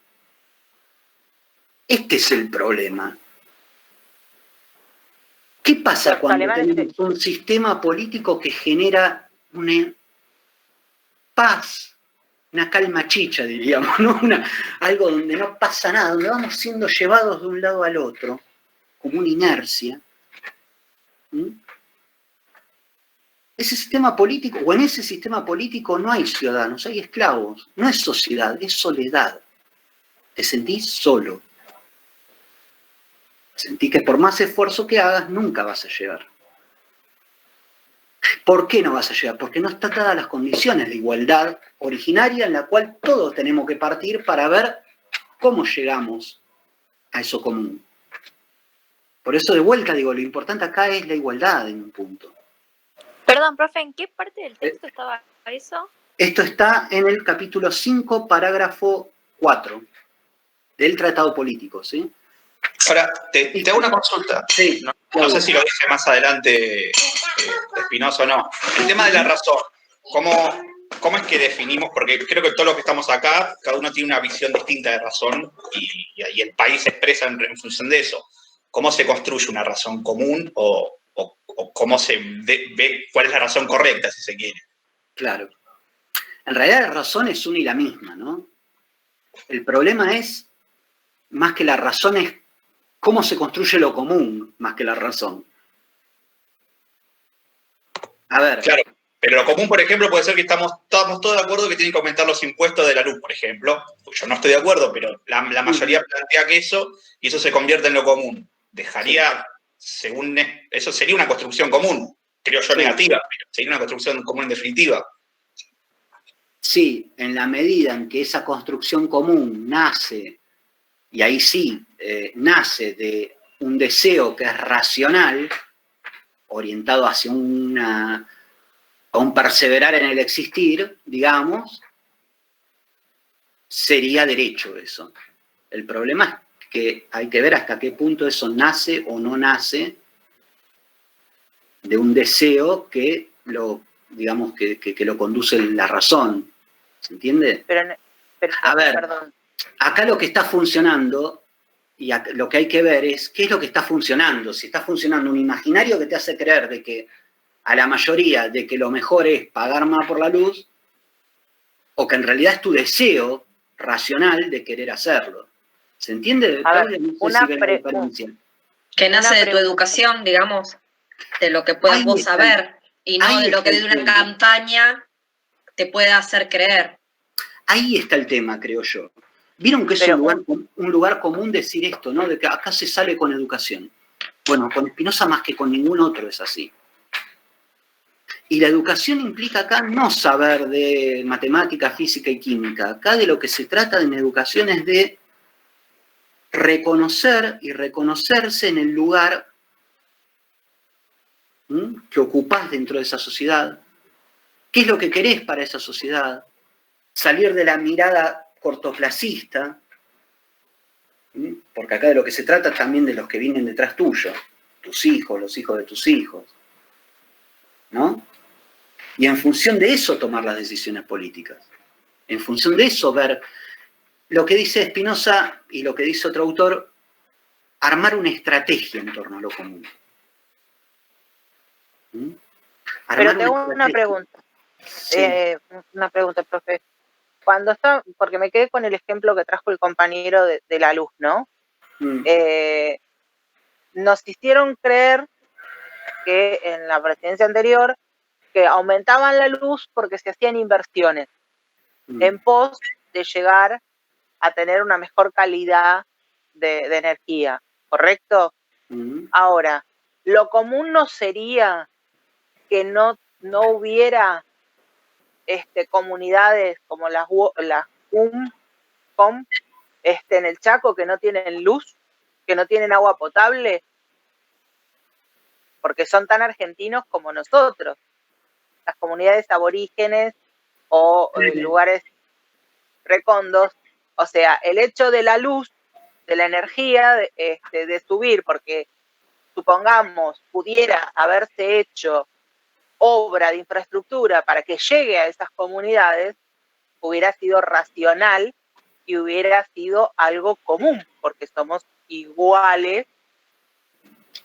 Este es el problema. ¿Qué pasa cuando tenemos un sistema político que genera una paz, una calma chicha, diríamos, ¿no? Algo donde no pasa nada, donde vamos siendo llevados de un lado al otro, como una inercia? Ese sistema político, o en ese sistema político no hay ciudadanos, hay esclavos. No es sociedad, es soledad. Te sentís solo. Sentís que por más esfuerzo que hagas, nunca vas a llegar. ¿Por qué no vas a llegar? Porque no están dadas las condiciones de igualdad originaria en la cual todos tenemos que partir para ver cómo llegamos a eso común. Por eso de vuelta digo, lo importante acá es la igualdad en un punto. Perdón, profe, ¿en qué parte del texto estaba eso? Esto está en el capítulo 5, parágrafo 4 del Tratado Político, ¿sí? Ahora, te hago una consulta. Sí, no sé si lo dije más adelante Spinoza o no. El tema de la razón. ¿Cómo es que definimos? Porque creo que todos los que estamos acá, cada uno tiene una visión distinta de razón y el país se expresa en función de eso. ¿Cómo se construye una razón común o cómo se ve cuál es la razón correcta, si se quiere? Claro. En realidad la razón es una y la misma, ¿no? El problema es, más que la razón, es cómo se construye lo común, más que la razón. A ver. Claro, pero lo común, por ejemplo, puede ser que estamos todos de acuerdo que tienen que aumentar los impuestos de la luz, por ejemplo. Yo no estoy de acuerdo, pero la mayoría plantea que eso, y eso se convierte en lo común. Dejaría, según eso sería una construcción común, creo yo, negativa, pero sería una construcción común en definitiva. Sí, en la medida en que esa construcción común nace, y ahí sí, nace de un deseo que es racional, orientado hacia a un perseverar en el existir, digamos, sería derecho eso. El problema es que hay que ver hasta qué punto eso nace o no nace de un deseo que lo, digamos, que lo conduce la razón. ¿Se entiende? Pero A ver, perdón. acá lo que está funcionando, y lo que hay que ver es qué es lo que está funcionando. Si está funcionando un imaginario que te hace creer de que a la mayoría de que lo mejor es pagar más por la luz, o que en realidad es tu deseo racional de querer hacerlo. ¿Se entiende? A ver, que nace de tu educación, digamos, de lo que puedas vos saber, y no de lo que de una campaña te pueda hacer creer. Ahí está el tema, creo yo. ¿Vieron que es un lugar común decir esto, ¿no? De que acá se sale con educación. Bueno, con Spinoza más que con ningún otro es así. Y la educación implica acá no saber de matemática, física y química. Acá de lo que se trata en educación es de reconocer y reconocerse en el lugar que ocupás dentro de esa sociedad. ¿Qué es lo que querés para esa sociedad? Salir de la mirada cortoplacista, porque acá de lo que se trata también de los que vienen detrás tuyo, tus hijos, los hijos de tus hijos, ¿no? Y en función de eso tomar las decisiones políticas. En función de eso ver lo que dice Spinoza y lo que dice otro autor, armar una estrategia en torno a lo común. Pero tengo una pregunta. Sí. Una pregunta, profe. Porque me quedé con el ejemplo que trajo el compañero de la luz, ¿no? Nos hicieron creer que en la presidencia anterior que aumentaban la luz porque se hacían inversiones en pos de llegar a tener una mejor calidad de energía, ¿correcto? Ahora, lo común no sería que no hubiera comunidades como las COM en el Chaco que no tienen luz, que no tienen agua potable, porque son tan argentinos como nosotros. Las comunidades aborígenes o lugares recondos, o sea, el hecho de la luz, de la energía, de subir, porque supongamos pudiera haberse hecho obra de infraestructura para que llegue a esas comunidades, hubiera sido racional y hubiera sido algo común, porque somos iguales.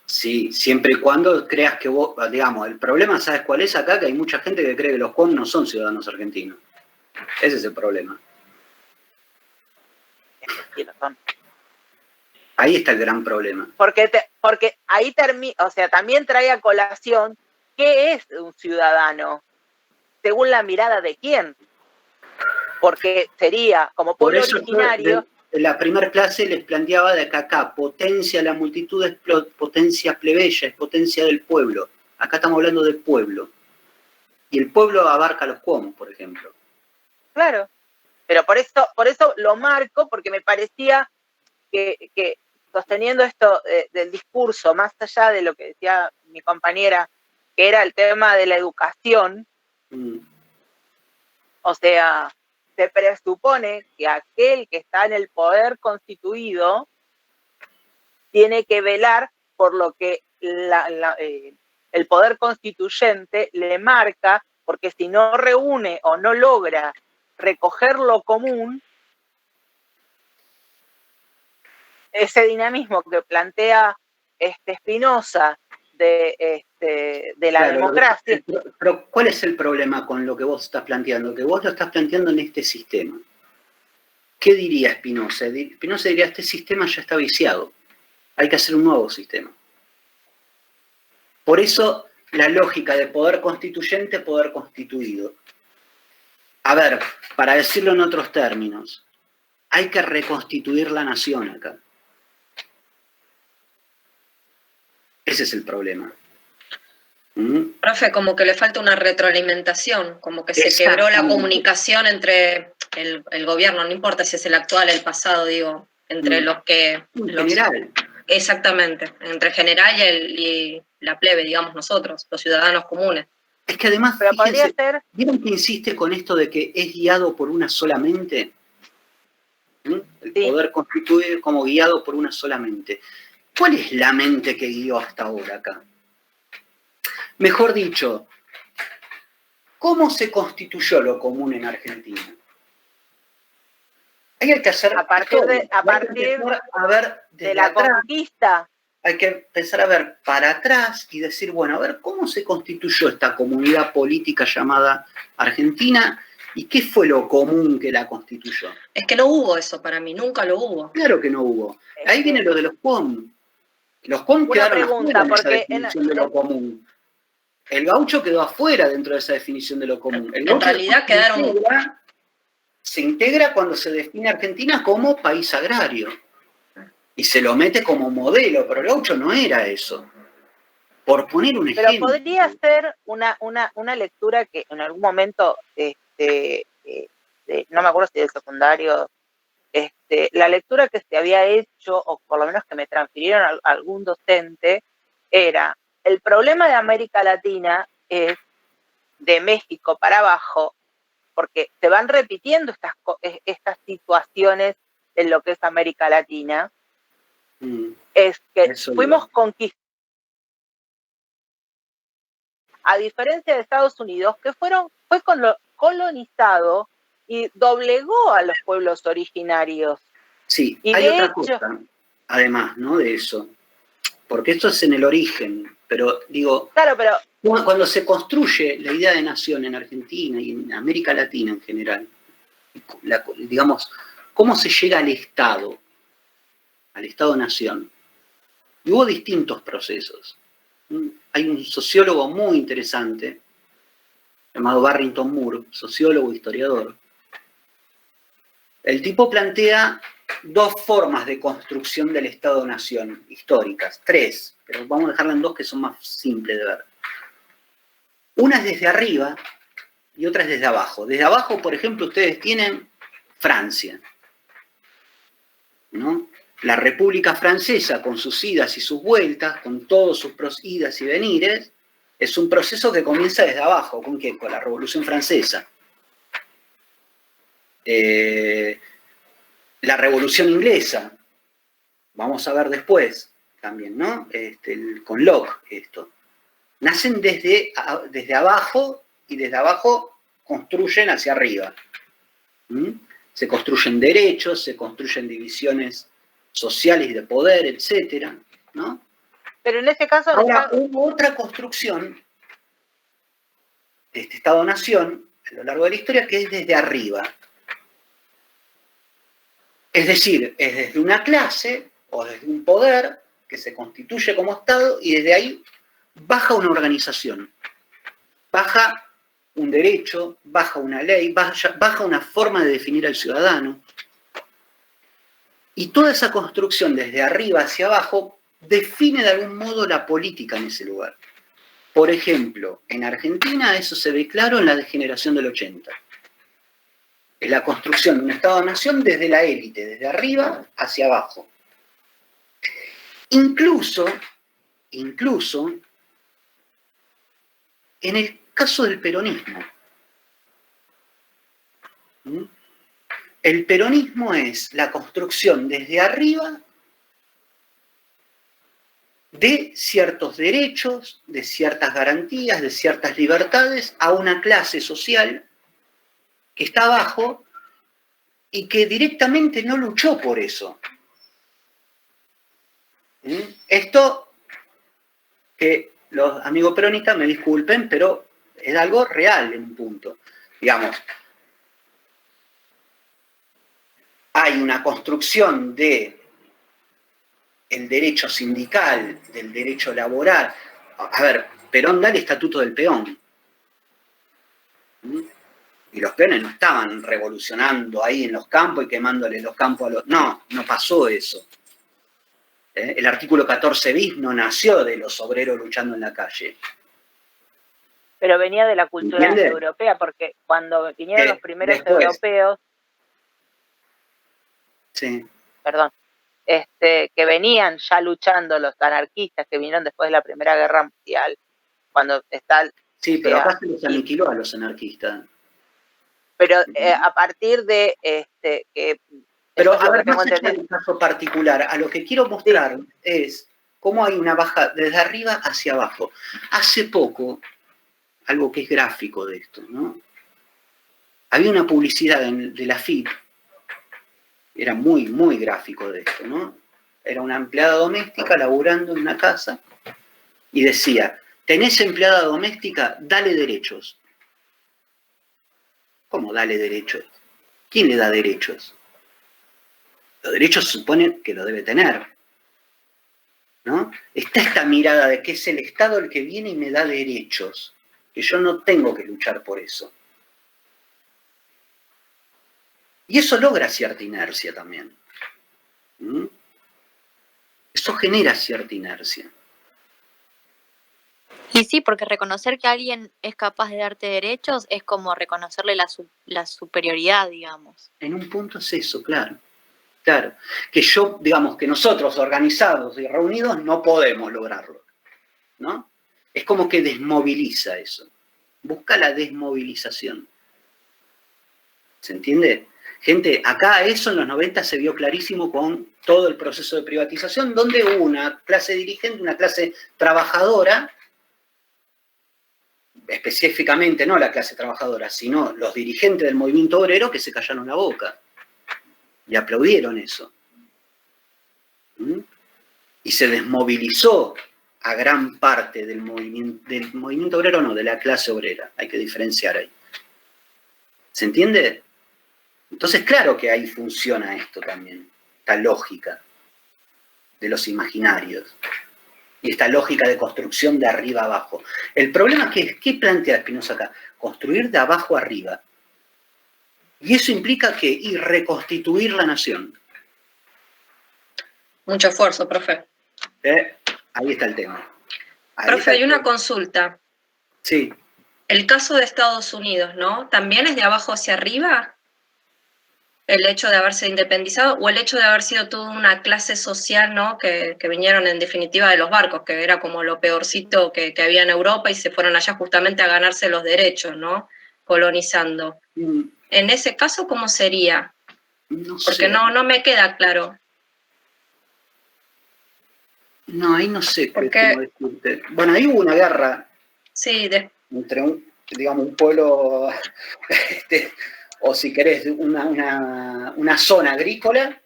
Sí, siempre y cuando creas que vos, digamos, el problema, ¿sabes cuál es acá? Que hay mucha gente que cree que los COM no son ciudadanos argentinos. Ese es el problema. Ahí está el gran problema. Porque ahí termina, o sea, también trae a colación qué es un ciudadano, según la mirada de quién. Porque sería, como pueblo originario... En la primera clase les planteaba de que acá potencia la multitud es potencia plebeya, es potencia del pueblo. Acá estamos hablando del pueblo. Y el pueblo abarca a los COM, por ejemplo. Claro, pero por eso lo marco, porque me parecía que sosteniendo esto del discurso, más allá de lo que decía mi compañera, que era el tema de la educación, o sea, se presupone que aquel que está en el poder constituido tiene que velar por lo que el poder constituyente le marca, porque si no reúne o no logra recoger lo común, ese dinamismo que plantea Spinoza de la democracia. Pero ¿cuál es el problema con lo que vos estás planteando? Que vos lo estás planteando en este sistema. ¿Qué diría Spinoza? Spinoza diría, este sistema ya está viciado. Hay que hacer un nuevo sistema. Por eso la lógica de poder constituyente, poder constituido. A ver, para decirlo en otros términos, hay que reconstituir la nación acá. Ese es el problema. Profe, como que le falta una retroalimentación, como que se quebró la comunicación entre el gobierno, no importa si es el actual, el pasado, digo, entre los que... En general. Exactamente, entre el general y la plebe, digamos nosotros, los ciudadanos comunes. Es que además, Pero fíjense, podría ser... ¿vieron que insiste con esto de que es guiado por una sola mente? El poder constituir como guiado por una sola mente. ¿Cuál es la mente que guió hasta ahora acá? Mejor dicho, ¿cómo se constituyó lo común en Argentina? Hay que hacer a partir de la conquista. Hay que empezar a ver para atrás y decir, bueno, a ver, ¿cómo se constituyó esta comunidad política llamada Argentina? ¿Y qué fue lo común que la constituyó? Es que no hubo eso para mí, nunca lo hubo. Claro que no hubo. Ahí viene lo de los POM. Los POM quedaron afuera de esa definición de lo común. El gaucho quedó afuera dentro de esa definición de lo común. En realidad quedaron... Se integra cuando se define Argentina como país agrario. Y se lo mete como modelo, pero el gaucho no era eso. Por poner un ejemplo. Pero podría ser una lectura que en algún momento, no me acuerdo si del secundario, la lectura que se había hecho, o por lo menos que me transfirieron a algún docente, era: el problema de América Latina es de México para abajo, porque se van repitiendo estas situaciones en lo que es América Latina, es que fuimos conquistados, a diferencia de Estados Unidos, que fue colonizado y doblegó a los pueblos originarios. Sí, y hay otra cosa, además, ¿no? De eso. Porque esto es en el origen, pero digo, claro, pero cuando se construye la idea de nación en Argentina y en América Latina en general, digamos, ¿cómo se llega al Estado-nación? Y hubo distintos procesos. Hay un sociólogo muy interesante, llamado Barrington Moore, sociólogo, historiador. El tipo plantea dos formas de construcción del Estado-nación históricas, tres, pero vamos a dejarla en dos que son más simples de ver. Una es desde arriba y otra es desde abajo. Desde abajo, por ejemplo, ustedes tienen Francia, ¿no? La República Francesa, con sus idas y sus vueltas, con todos sus idas y venires, es un proceso que comienza desde abajo. ¿Con quién? Con la Revolución Francesa. La Revolución Inglesa, vamos a ver después también, ¿no? Con Locke, esto. Nacen desde abajo y desde abajo construyen hacia arriba. Se construyen derechos, se construyen divisiones sociales y de poder, etcétera, ¿no? Pero en este caso... Ahora, hubo otra construcción de este Estado-nación a lo largo de la historia que es desde arriba. Es decir, es desde una clase o desde un poder que se constituye como Estado y desde ahí baja una organización, baja un derecho, baja una ley, baja una forma de definir al ciudadano. Y toda esa construcción desde arriba hacia abajo define de algún modo la política en ese lugar. Por ejemplo, en Argentina eso se ve claro en la degeneración del 80. Es la construcción de un Estado-nación desde la élite, desde arriba hacia abajo. Incluso, en el caso del peronismo. El peronismo es la construcción desde arriba de ciertos derechos, de ciertas garantías, de ciertas libertades a una clase social que está abajo y que directamente no luchó por eso. Esto, que los amigos peronistas me disculpen, pero es algo real en un punto. Digamos, hay una construcción de el derecho sindical, del derecho laboral. A ver, Perón da el estatuto del peón. Y los peones no estaban revolucionando ahí en los campos y quemándole los campos a los... No, no pasó eso. El artículo 14 bis no nació de los obreros luchando en la calle. Pero venía de la cultura ¿Entiende? europea, porque cuando vinieron los primeros después. europeos, Sí. perdón, que venían ya luchando los anarquistas que vinieron después de la Primera Guerra Mundial, cuando está... Sí, pero acá se los aniquiló a los anarquistas. Pero a partir de que... Pero eso es a lo ver, que tengo más allá entendido. del caso particular, a lo que quiero mostrar es cómo hay una baja desde arriba hacia abajo. Hace poco, algo que es gráfico de esto, ¿no? Había una publicidad de la FIP, era muy, muy gráfico de esto, ¿no? Era una empleada doméstica laburando en una casa y decía, ¿tenés empleada doméstica? Dale derechos. ¿Cómo dale derechos? ¿Quién le da derechos? Los derechos suponen que lo debe tener, ¿no? Está esta mirada de que es el Estado el que viene y me da derechos, que yo no tengo que luchar por eso. Y eso logra cierta inercia también. ¿Mm? Eso genera cierta inercia. Y sí, porque reconocer que alguien es capaz de darte derechos es como reconocerle la superioridad, digamos. En un punto es eso, claro. Claro. Que yo, digamos, que nosotros organizados y reunidos no podemos lograrlo, ¿no? Es como que desmoviliza eso. Busca la desmovilización. ¿Se entiende? Gente, acá eso en los 90 se vio clarísimo con todo el proceso de privatización, donde hubo una clase dirigente, una clase trabajadora, específicamente no la clase trabajadora, sino los dirigentes del movimiento obrero que se callaron la boca y aplaudieron eso. ¿Mm? Y se desmovilizó a gran parte del movimiento obrero, no, de la clase obrera. Hay que diferenciar ahí. ¿Se entiende? Entonces, claro que ahí funciona esto también, esta lógica de los imaginarios y esta lógica de construcción de arriba a abajo. El problema es ¿qué plantea Spinoza acá? Construir de abajo arriba. Y eso implica que ir reconstituir la nación. Mucho esfuerzo, profe. Ahí está el tema. Profe, hay una consulta. Sí. El caso de Estados Unidos, ¿no? ¿También es de abajo hacia arriba? El hecho de haberse independizado o el hecho de haber sido toda una clase social, ¿no? Que vinieron en definitiva de los barcos, que era como lo peorcito que había en Europa y se fueron allá justamente a ganarse los derechos, ¿no? Colonizando. En ese caso, ¿cómo sería? No sé. Porque no me queda claro. No, ahí no sé cómo Porque, decirte. Bueno, ahí hubo una guerra sí, entre un pueblo, o si querés, una zona agrícola,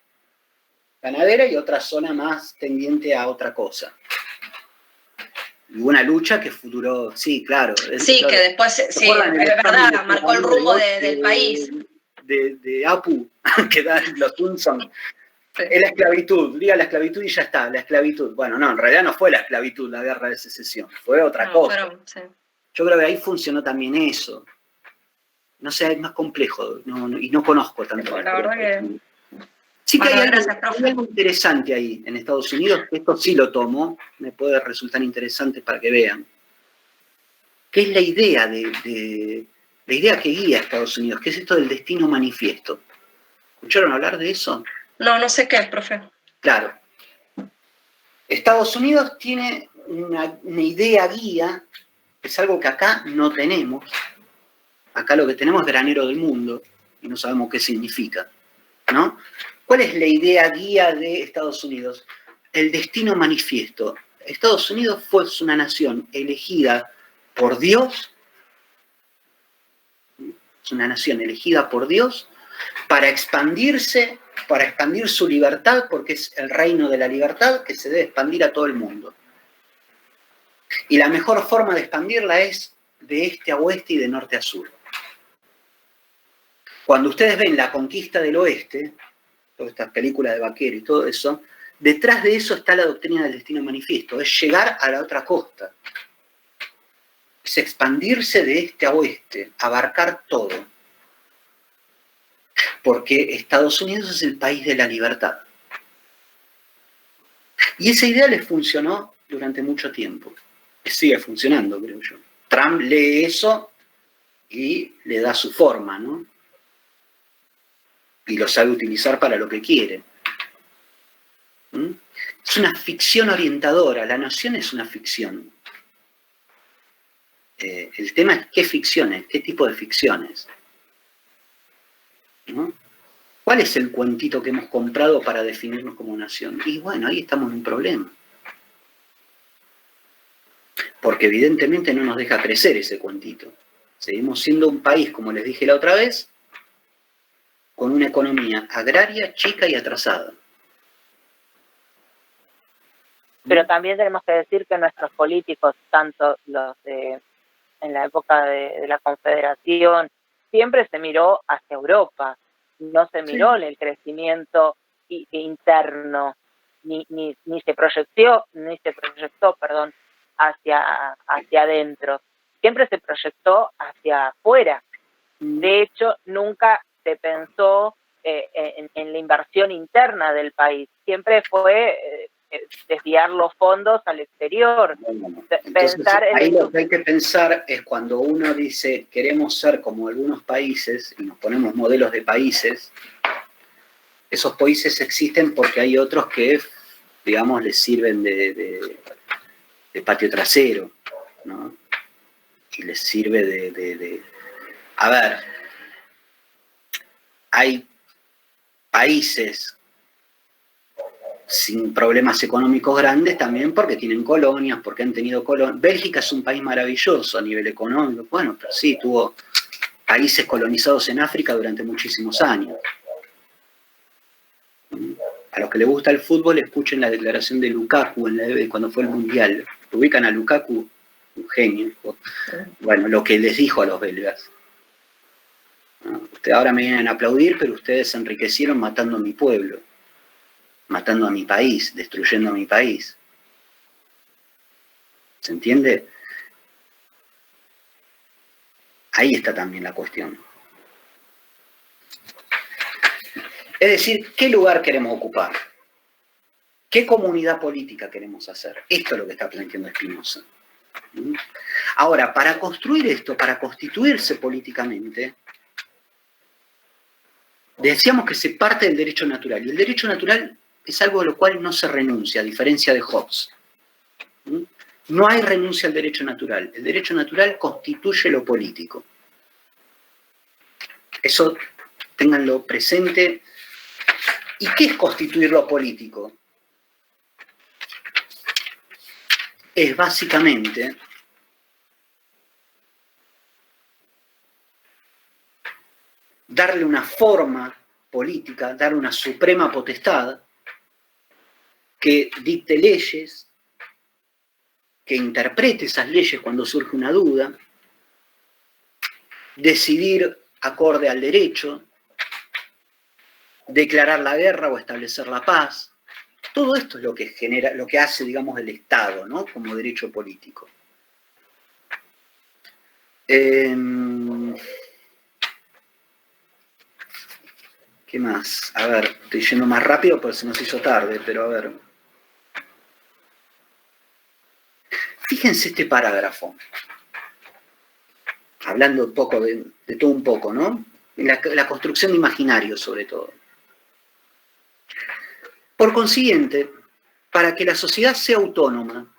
ganadera, y otra zona más tendiente a otra cosa. Y una lucha que duró, sí, claro. Sí, que después, sí, es verdad, marcó el rumbo del país. De Apu, que dan los Simpsons. Es la esclavitud, diga la esclavitud y ya está, la esclavitud. Bueno, no, en realidad no fue la esclavitud la guerra de secesión, fue otra cosa. Sí. Yo creo que ahí funcionó también eso. No sé, es más complejo, y no conozco tanto. La verdad que... Sí que bueno, hay algo interesante ahí en Estados Unidos, que esto sí lo tomo, me puede resultar interesante para que vean, que es la idea la idea que guía a Estados Unidos, que es esto del destino manifiesto. ¿Escucharon hablar de eso? No sé qué es, profe. Claro. Estados Unidos tiene una idea guía, que es algo que acá no tenemos. Acá lo que tenemos es granero del mundo, y no sabemos qué significa, ¿no? ¿Cuál es la idea guía de Estados Unidos? El destino manifiesto. Estados Unidos fue una nación elegida por Dios, es una nación elegida por Dios para expandirse, para expandir su libertad, porque es el reino de la libertad que se debe expandir a todo el mundo. Y la mejor forma de expandirla es de este a oeste y de norte a sur. Cuando ustedes ven la conquista del oeste, todas estas películas de vaquero y todo eso, detrás de eso está la doctrina del destino manifiesto, es llegar a la otra costa. es expandirse de este a oeste, abarcar todo. Porque Estados Unidos es el país de la libertad. Y esa idea les funcionó durante mucho tiempo. Sigue funcionando, creo yo. Trump lee eso y le da su forma, ¿no? Y lo sabe utilizar para lo que quiere. ¿Mm? Es una ficción orientadora. La nación es una ficción. El tema es qué ficciones, qué tipo de ficciones. ¿No? ¿Cuál es el cuentito que hemos comprado para definirnos como nación? Y bueno, ahí estamos en un problema. Porque evidentemente no nos deja crecer ese cuentito. Seguimos siendo un país, como les dije la otra vez, con una economía agraria, chica y atrasada. Pero también tenemos que decir que nuestros políticos, tanto los de en la época de la Confederación, siempre se miró hacia Europa, no se miró en el crecimiento interno, ni se proyectó, hacia adentro. Siempre se proyectó hacia afuera. De hecho, nunca se pensó en la inversión interna del país. Siempre fue desviar los fondos al exterior. Entonces, ahí lo que hay que pensar es cuando uno dice queremos ser como algunos países y nos ponemos modelos de países, esos países existen porque hay otros que, digamos, les sirven de patio trasero, ¿no? Y les sirve A ver, hay países sin problemas económicos grandes también porque tienen colonias, porque han tenido colonias. Bélgica es un país maravilloso a nivel económico, bueno, pero sí, tuvo países colonizados en África durante muchísimos años. A los que les gusta el fútbol, escuchen la declaración de Lukaku cuando fue el Mundial. Ubican a Lukaku, un genio. Bueno, lo que les dijo a los belgas. Ustedes ahora me vienen a aplaudir, pero ustedes se enriquecieron matando a mi pueblo, matando a mi país, destruyendo a mi país. ¿Se entiende? Ahí está también la cuestión. Es decir, ¿qué lugar queremos ocupar? ¿Qué comunidad política queremos hacer? Esto es lo que está planteando Spinoza. Ahora, para construir esto, para constituirse políticamente, decíamos que se parte del derecho natural. Y el derecho natural es algo de lo cual no se renuncia, a diferencia de Hobbes. No hay renuncia al derecho natural. El derecho natural constituye lo político. Eso ténganlo presente. ¿Y qué es constituir lo político? Es básicamente darle una forma política, dar una suprema potestad que dicte leyes, que interprete esas leyes cuando surge una duda, decidir acorde al derecho, declarar la guerra o establecer la paz. Todo esto es lo que genera, lo que hace, digamos, el Estado, ¿no? Como derecho político. ¿Qué más? A ver, estoy yendo más rápido porque se nos hizo tarde, pero a ver. Fíjense este parágrafo. Hablando un poco de todo un poco, ¿no? La construcción de imaginarios, sobre todo. Por consiguiente, para que la sociedad sea autónoma,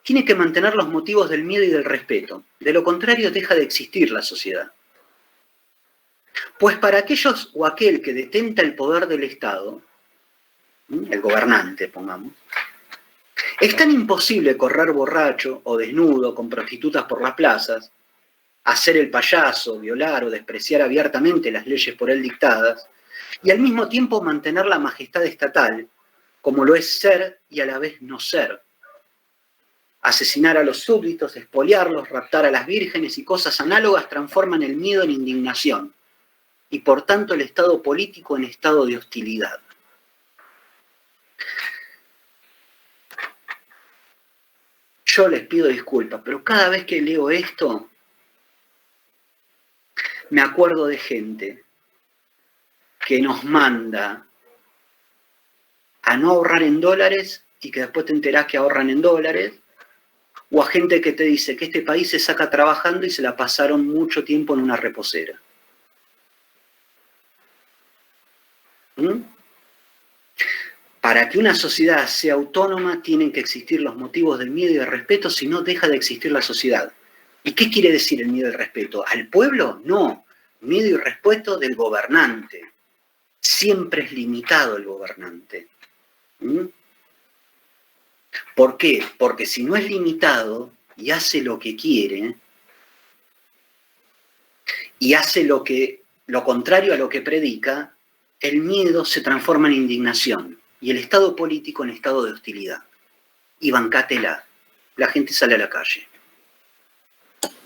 tiene que mantener los motivos del miedo y del respeto. De lo contrario, deja de existir la sociedad. Pues para aquellos o aquel que detenta el poder del Estado, el gobernante, pongamos, es tan imposible correr borracho o desnudo con prostitutas por las plazas, hacer el payaso, violar o despreciar abiertamente las leyes por él dictadas, y al mismo tiempo mantener la majestad estatal, como lo es ser y a la vez no ser. Asesinar a los súbditos, expoliarlos, raptar a las vírgenes y cosas análogas transforman el miedo en indignación, y por tanto el estado político en estado de hostilidad. yo les pido disculpas, pero cada vez que leo esto, me acuerdo de gente que nos manda a no ahorrar en dólares y que después te enterás que ahorran en dólares, o a gente que te dice que este país se saca trabajando y se la pasaron mucho tiempo en una reposera. ¿Mm? Para que una sociedad sea autónoma tienen que existir los motivos del miedo y del respeto, si no deja de existir la sociedad. ¿Y qué quiere decir el miedo y el respeto? ¿Al pueblo? No. Miedo y respeto del gobernante. Siempre es limitado el gobernante. ¿Mm? ¿Por qué? Porque si no es limitado y hace lo que quiere, y hace lo contrario a lo que predica, el miedo se transforma en indignación y el estado político en estado de hostilidad. Y bancátela. La gente sale a la calle.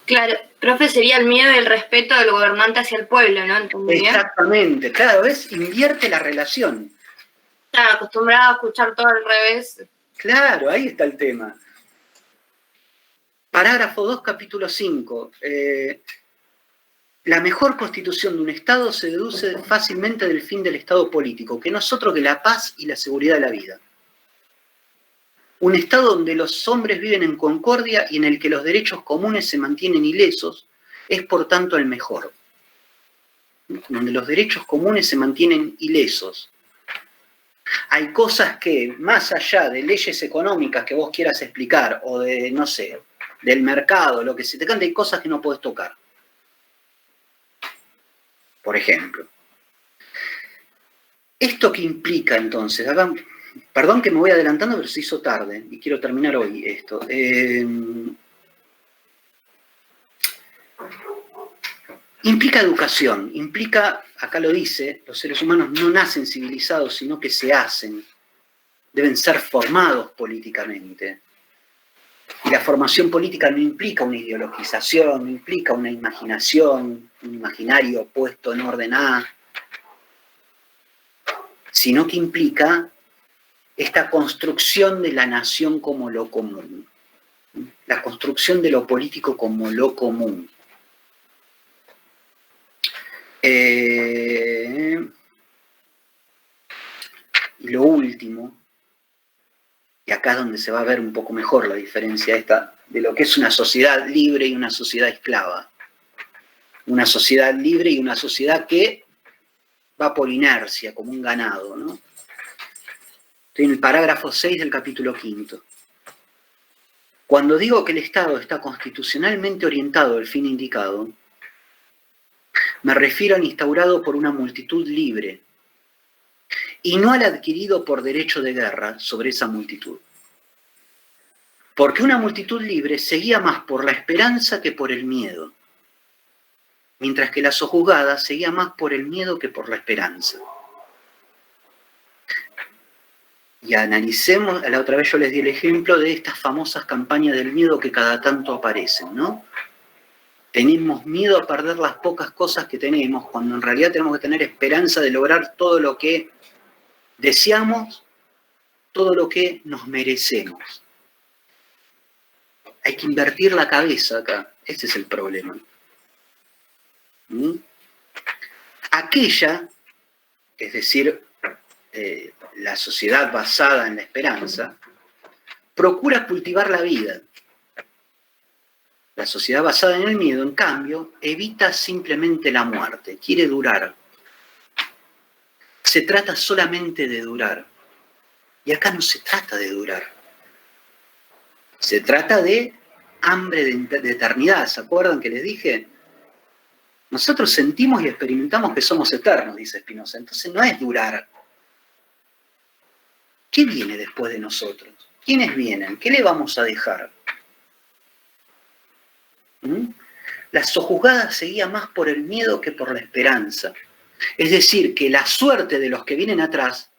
Claro, profe, sería el miedo y el respeto del gobernante hacia el pueblo, ¿no? ¿Entendí bien? Exactamente. Cada vez invierte la relación. Están acostumbrados a escuchar todo al revés. Claro, ahí está el tema. Parágrafo 2, capítulo 5. La mejor constitución de un Estado se deduce fácilmente del fin del Estado político, que no es otro que la paz y la seguridad de la vida. Un Estado donde los hombres viven en concordia y en el que los derechos comunes se mantienen ilesos, es por tanto el mejor. Donde los derechos comunes se mantienen ilesos. Hay cosas que, más allá de leyes económicas que vos quieras explicar, o de, no sé, del mercado, lo que se te cante, hay cosas que no podés tocar. Por ejemplo. ¿Esto qué implica entonces? Perdón que me voy adelantando, pero se hizo tarde y quiero terminar hoy esto. Implica educación, implica, acá lo dice, los seres humanos no nacen civilizados, sino que se hacen. Deben ser formados políticamente. Y la formación política no implica una ideologización, no implica una imaginación, un imaginario puesto en orden A, sino que implica esta construcción de la nación como lo común, la construcción de lo político como lo común. Y lo último, y acá es donde se va a ver un poco mejor la diferencia esta de lo que es una sociedad libre y una sociedad esclava. Una sociedad libre y una sociedad que va por inercia, como un ganado, ¿no? Estoy en el parágrafo 6 del capítulo 5. Cuando digo que el Estado está constitucionalmente orientado al fin indicado, me refiero al instaurado por una multitud libre, y no al adquirido por derecho de guerra sobre esa multitud. Porque una multitud libre se guía más por la esperanza que por el miedo, mientras que la sojuzgada se guía más por el miedo que por la esperanza. Y analicemos, la otra vez yo les di el ejemplo de estas famosas campañas del miedo que cada tanto aparecen, ¿no? Tenemos miedo a perder las pocas cosas que tenemos, cuando en realidad tenemos que tener esperanza de lograr todo lo que deseamos, todo lo que nos merecemos. Hay que invertir la cabeza acá, ese es el problema. Aquella, es decir, la sociedad basada en la esperanza, procura cultivar la vida. La sociedad basada en el miedo, en cambio, evita simplemente la muerte, quiere durar. Se trata solamente de durar. Y acá no se trata de durar. Se trata de hambre de eternidad. ¿Se acuerdan que les dije? Nosotros sentimos y experimentamos que somos eternos, dice Spinoza. Entonces no es durar. ¿Qué viene después de nosotros? ¿Quiénes vienen? ¿Qué le vamos a dejar? La sojuzgada se guía más por el miedo que por la esperanza. Es decir, que la suerte de los que vienen atrás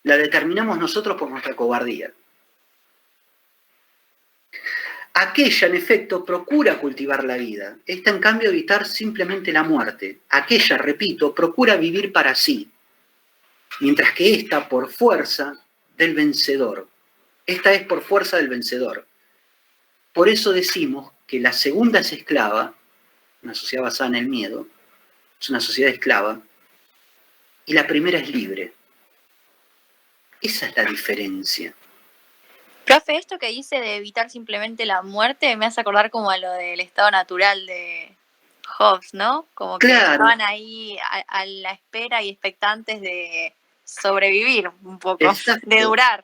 la determinamos nosotros por nuestra cobardía. Aquella, en efecto, procura cultivar la vida. Esta, en cambio, evitar simplemente la muerte. Aquella, repito, procura vivir para sí. Mientras que esta, por fuerza del vencedor. Esta es por fuerza del vencedor. Por eso decimos que la segunda es esclava, una sociedad basada en el miedo, es una sociedad esclava, y la primera es libre. Esa es la diferencia. Profe, esto que dice de evitar simplemente la muerte me hace acordar como a lo del estado natural de Hobbes, ¿no? Como que Claro. estaban ahí a la espera y expectantes de sobrevivir un poco, Exacto. de durar.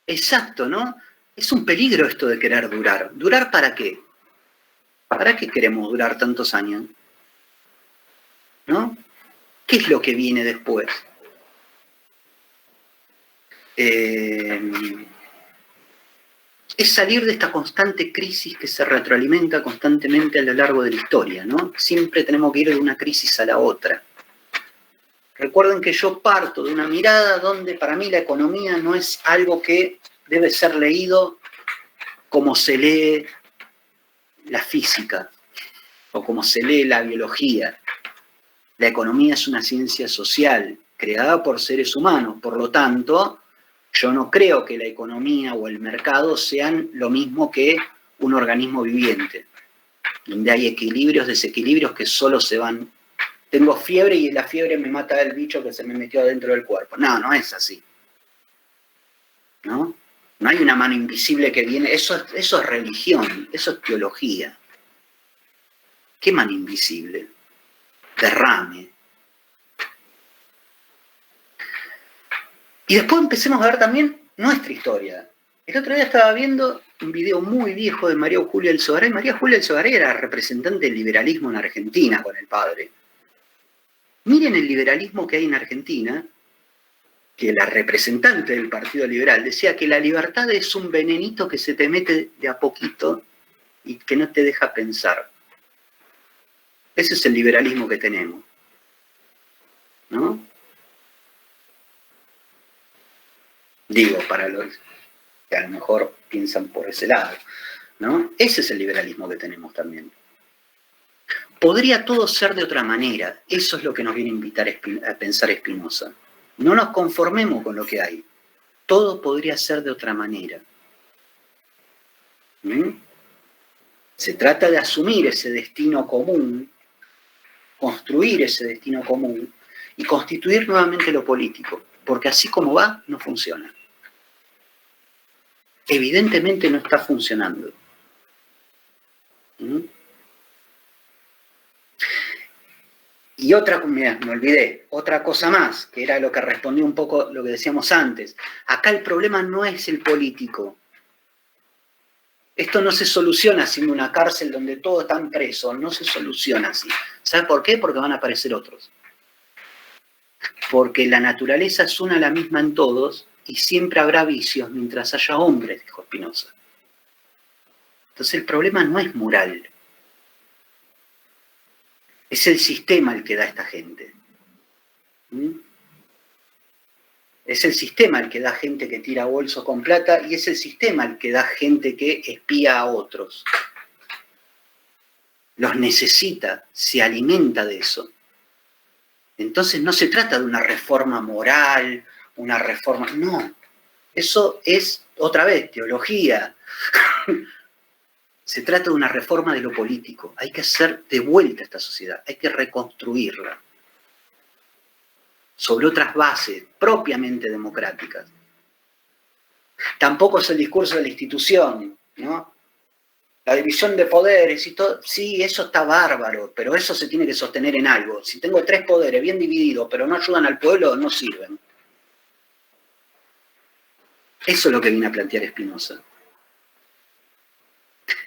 Exacto, ¿no? Es un peligro esto de querer durar. ¿Durar para qué? ¿Para qué queremos durar tantos años? ¿No? ¿Qué es lo que viene después? Es salir de esta constante crisis que se retroalimenta constantemente a lo largo de la historia, ¿no? Siempre tenemos que ir de una crisis a la otra. Recuerden que yo parto de una mirada donde para mí la economía no es algo que debe ser leído como se lee la física o como se lee la biología. La economía es una ciencia social creada por seres humanos, por lo tanto, yo no creo que la economía o el mercado sean lo mismo que un organismo viviente, donde hay equilibrios, desequilibrios que solo se van. Tengo fiebre y la fiebre me mata el bicho que se me metió adentro del cuerpo. No, no es así. ¿No? No hay una mano invisible que viene. Eso es religión, eso es teología. ¿Qué mano invisible? Derrame. Y después empecemos a ver también nuestra historia. El otro día estaba viendo un video muy viejo de María Julia Alzogaray. María Julia Alzogaray era representante del liberalismo en Argentina con el padre. Miren el liberalismo que hay en Argentina, que la representante del Partido Liberal decía que la libertad es un venenito que se te mete de a poquito y que no te deja pensar. Ese es el liberalismo que tenemos, ¿no? Digo, para los que a lo mejor piensan por ese lado, ¿no? Ese es el liberalismo que tenemos también. Podría todo ser de otra manera. Eso es lo que nos viene a invitar a pensar Spinoza. No nos conformemos con lo que hay. Todo podría ser de otra manera. Se trata de asumir ese destino común, construir ese destino común y constituir nuevamente lo político, porque así como va, no funciona. Evidentemente no está funcionando. Y otra, mira, me olvidé, otra cosa más, que era lo que respondió un poco lo que decíamos antes. Acá el problema no es el político. Esto no se soluciona haciendo una cárcel donde todos están presos, no se soluciona así. ¿Sabe por qué? Porque van a aparecer otros. Porque la naturaleza es una la misma en todos y siempre habrá vicios mientras haya hombres, dijo Spinoza. Entonces el problema no es moral. Es el sistema el que da a esta gente. Es el sistema el que da gente que tira bolsos con plata y es el sistema el que da gente que espía a otros. Los necesita, se alimenta de eso. Entonces no se trata de una reforma moral, una reforma... No, eso es, otra vez, teología. Se trata de una reforma de lo político. Hay que hacer de vuelta esta sociedad, hay que reconstruirla sobre otras bases propiamente democráticas. Tampoco es el discurso de la institución, ¿no? La división de poderes y todo, sí, eso está bárbaro, pero eso se tiene que sostener en algo. Si tengo 3 poderes bien divididos, pero no ayudan al pueblo, no sirven. Eso es lo que viene a plantear Spinoza.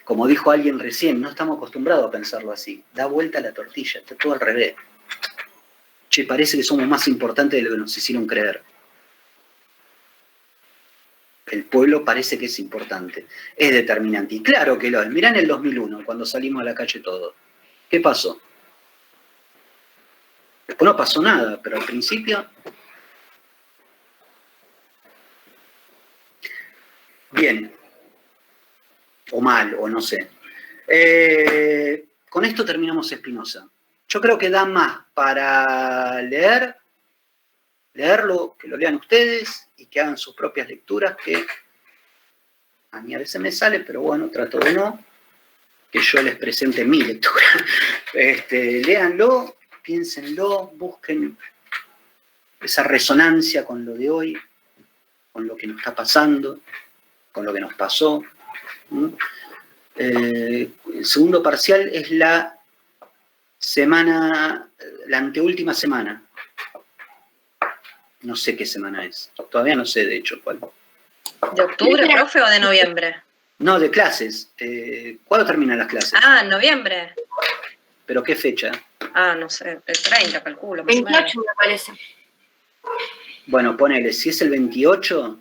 Como dijo alguien recién, no estamos acostumbrados a pensarlo así. Da vuelta la tortilla, está todo al revés. Che, parece que somos más importantes de lo que nos hicieron creer. El pueblo parece que es importante, es determinante. Y claro que lo es. Mirá en el 2001, cuando salimos a la calle todos. ¿Qué pasó? Después no pasó nada, pero al principio... Bien. O mal, o no sé. Con esto terminamos Spinoza. Yo creo que da más para leerlo, que lo lean ustedes y que hagan sus propias lecturas, que A mí a veces me sale, pero bueno, trato de no, que yo les presente mi lectura. Léanlo, piénsenlo, busquen esa resonancia con lo de hoy, con lo que nos está pasando, con lo que nos pasó. El segundo parcial es la anteúltima semana. No sé qué semana es. Todavía no sé, de hecho, cuál. ¿De octubre, profe, o de noviembre? No, de clases. ¿Cuándo terminan las clases? Ah, en noviembre. ¿Pero qué fecha? Ah, no sé, el 30, calculo. Más o menos. 28 me parece. Bueno, ponele, si es el 28,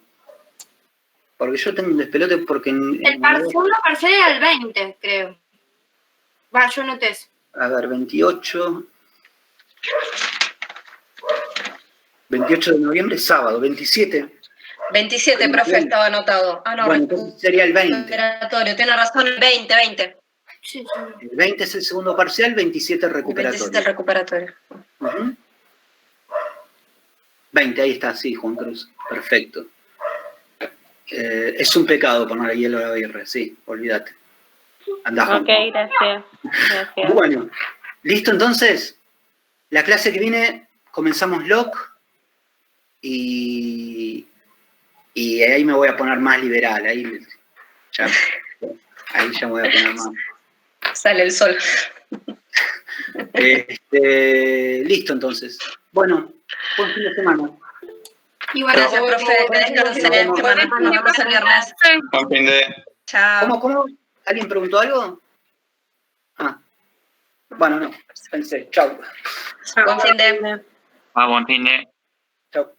porque yo tengo un despelote porque... El segundo parcial era el 20, creo. Va, yo noté eso. A ver, 28... 28 de noviembre, sábado. 27. 27, profe, estaba anotado. Ah, no, Bueno, entonces sería el 20. recuperatorio. Tiene razón, el 20. Sí, sí. El 20 es el segundo parcial, 27 El recuperatorio. 27 el recuperatorio. 20, ahí está, sí, Juan Cruz. Perfecto. Es un pecado poner hielo a la birra, sí, olvídate. Andá, Juan. Ok, gracias. Bueno, ¿listo entonces? La clase que viene comenzamos LOC y ahí me voy a poner más liberal, ahí ya me voy a poner más. Sale el sol. Listo entonces. Bueno, buen fin de semana. Igual Gracias, profe. Que descansen. Nos vemos el viernes. Buen fin de... Chao. ¿Cómo? ¿Alguien preguntó algo? Ah. Bueno, no. Pensé. Chau. Buen fin de... Buen fin de... Chau.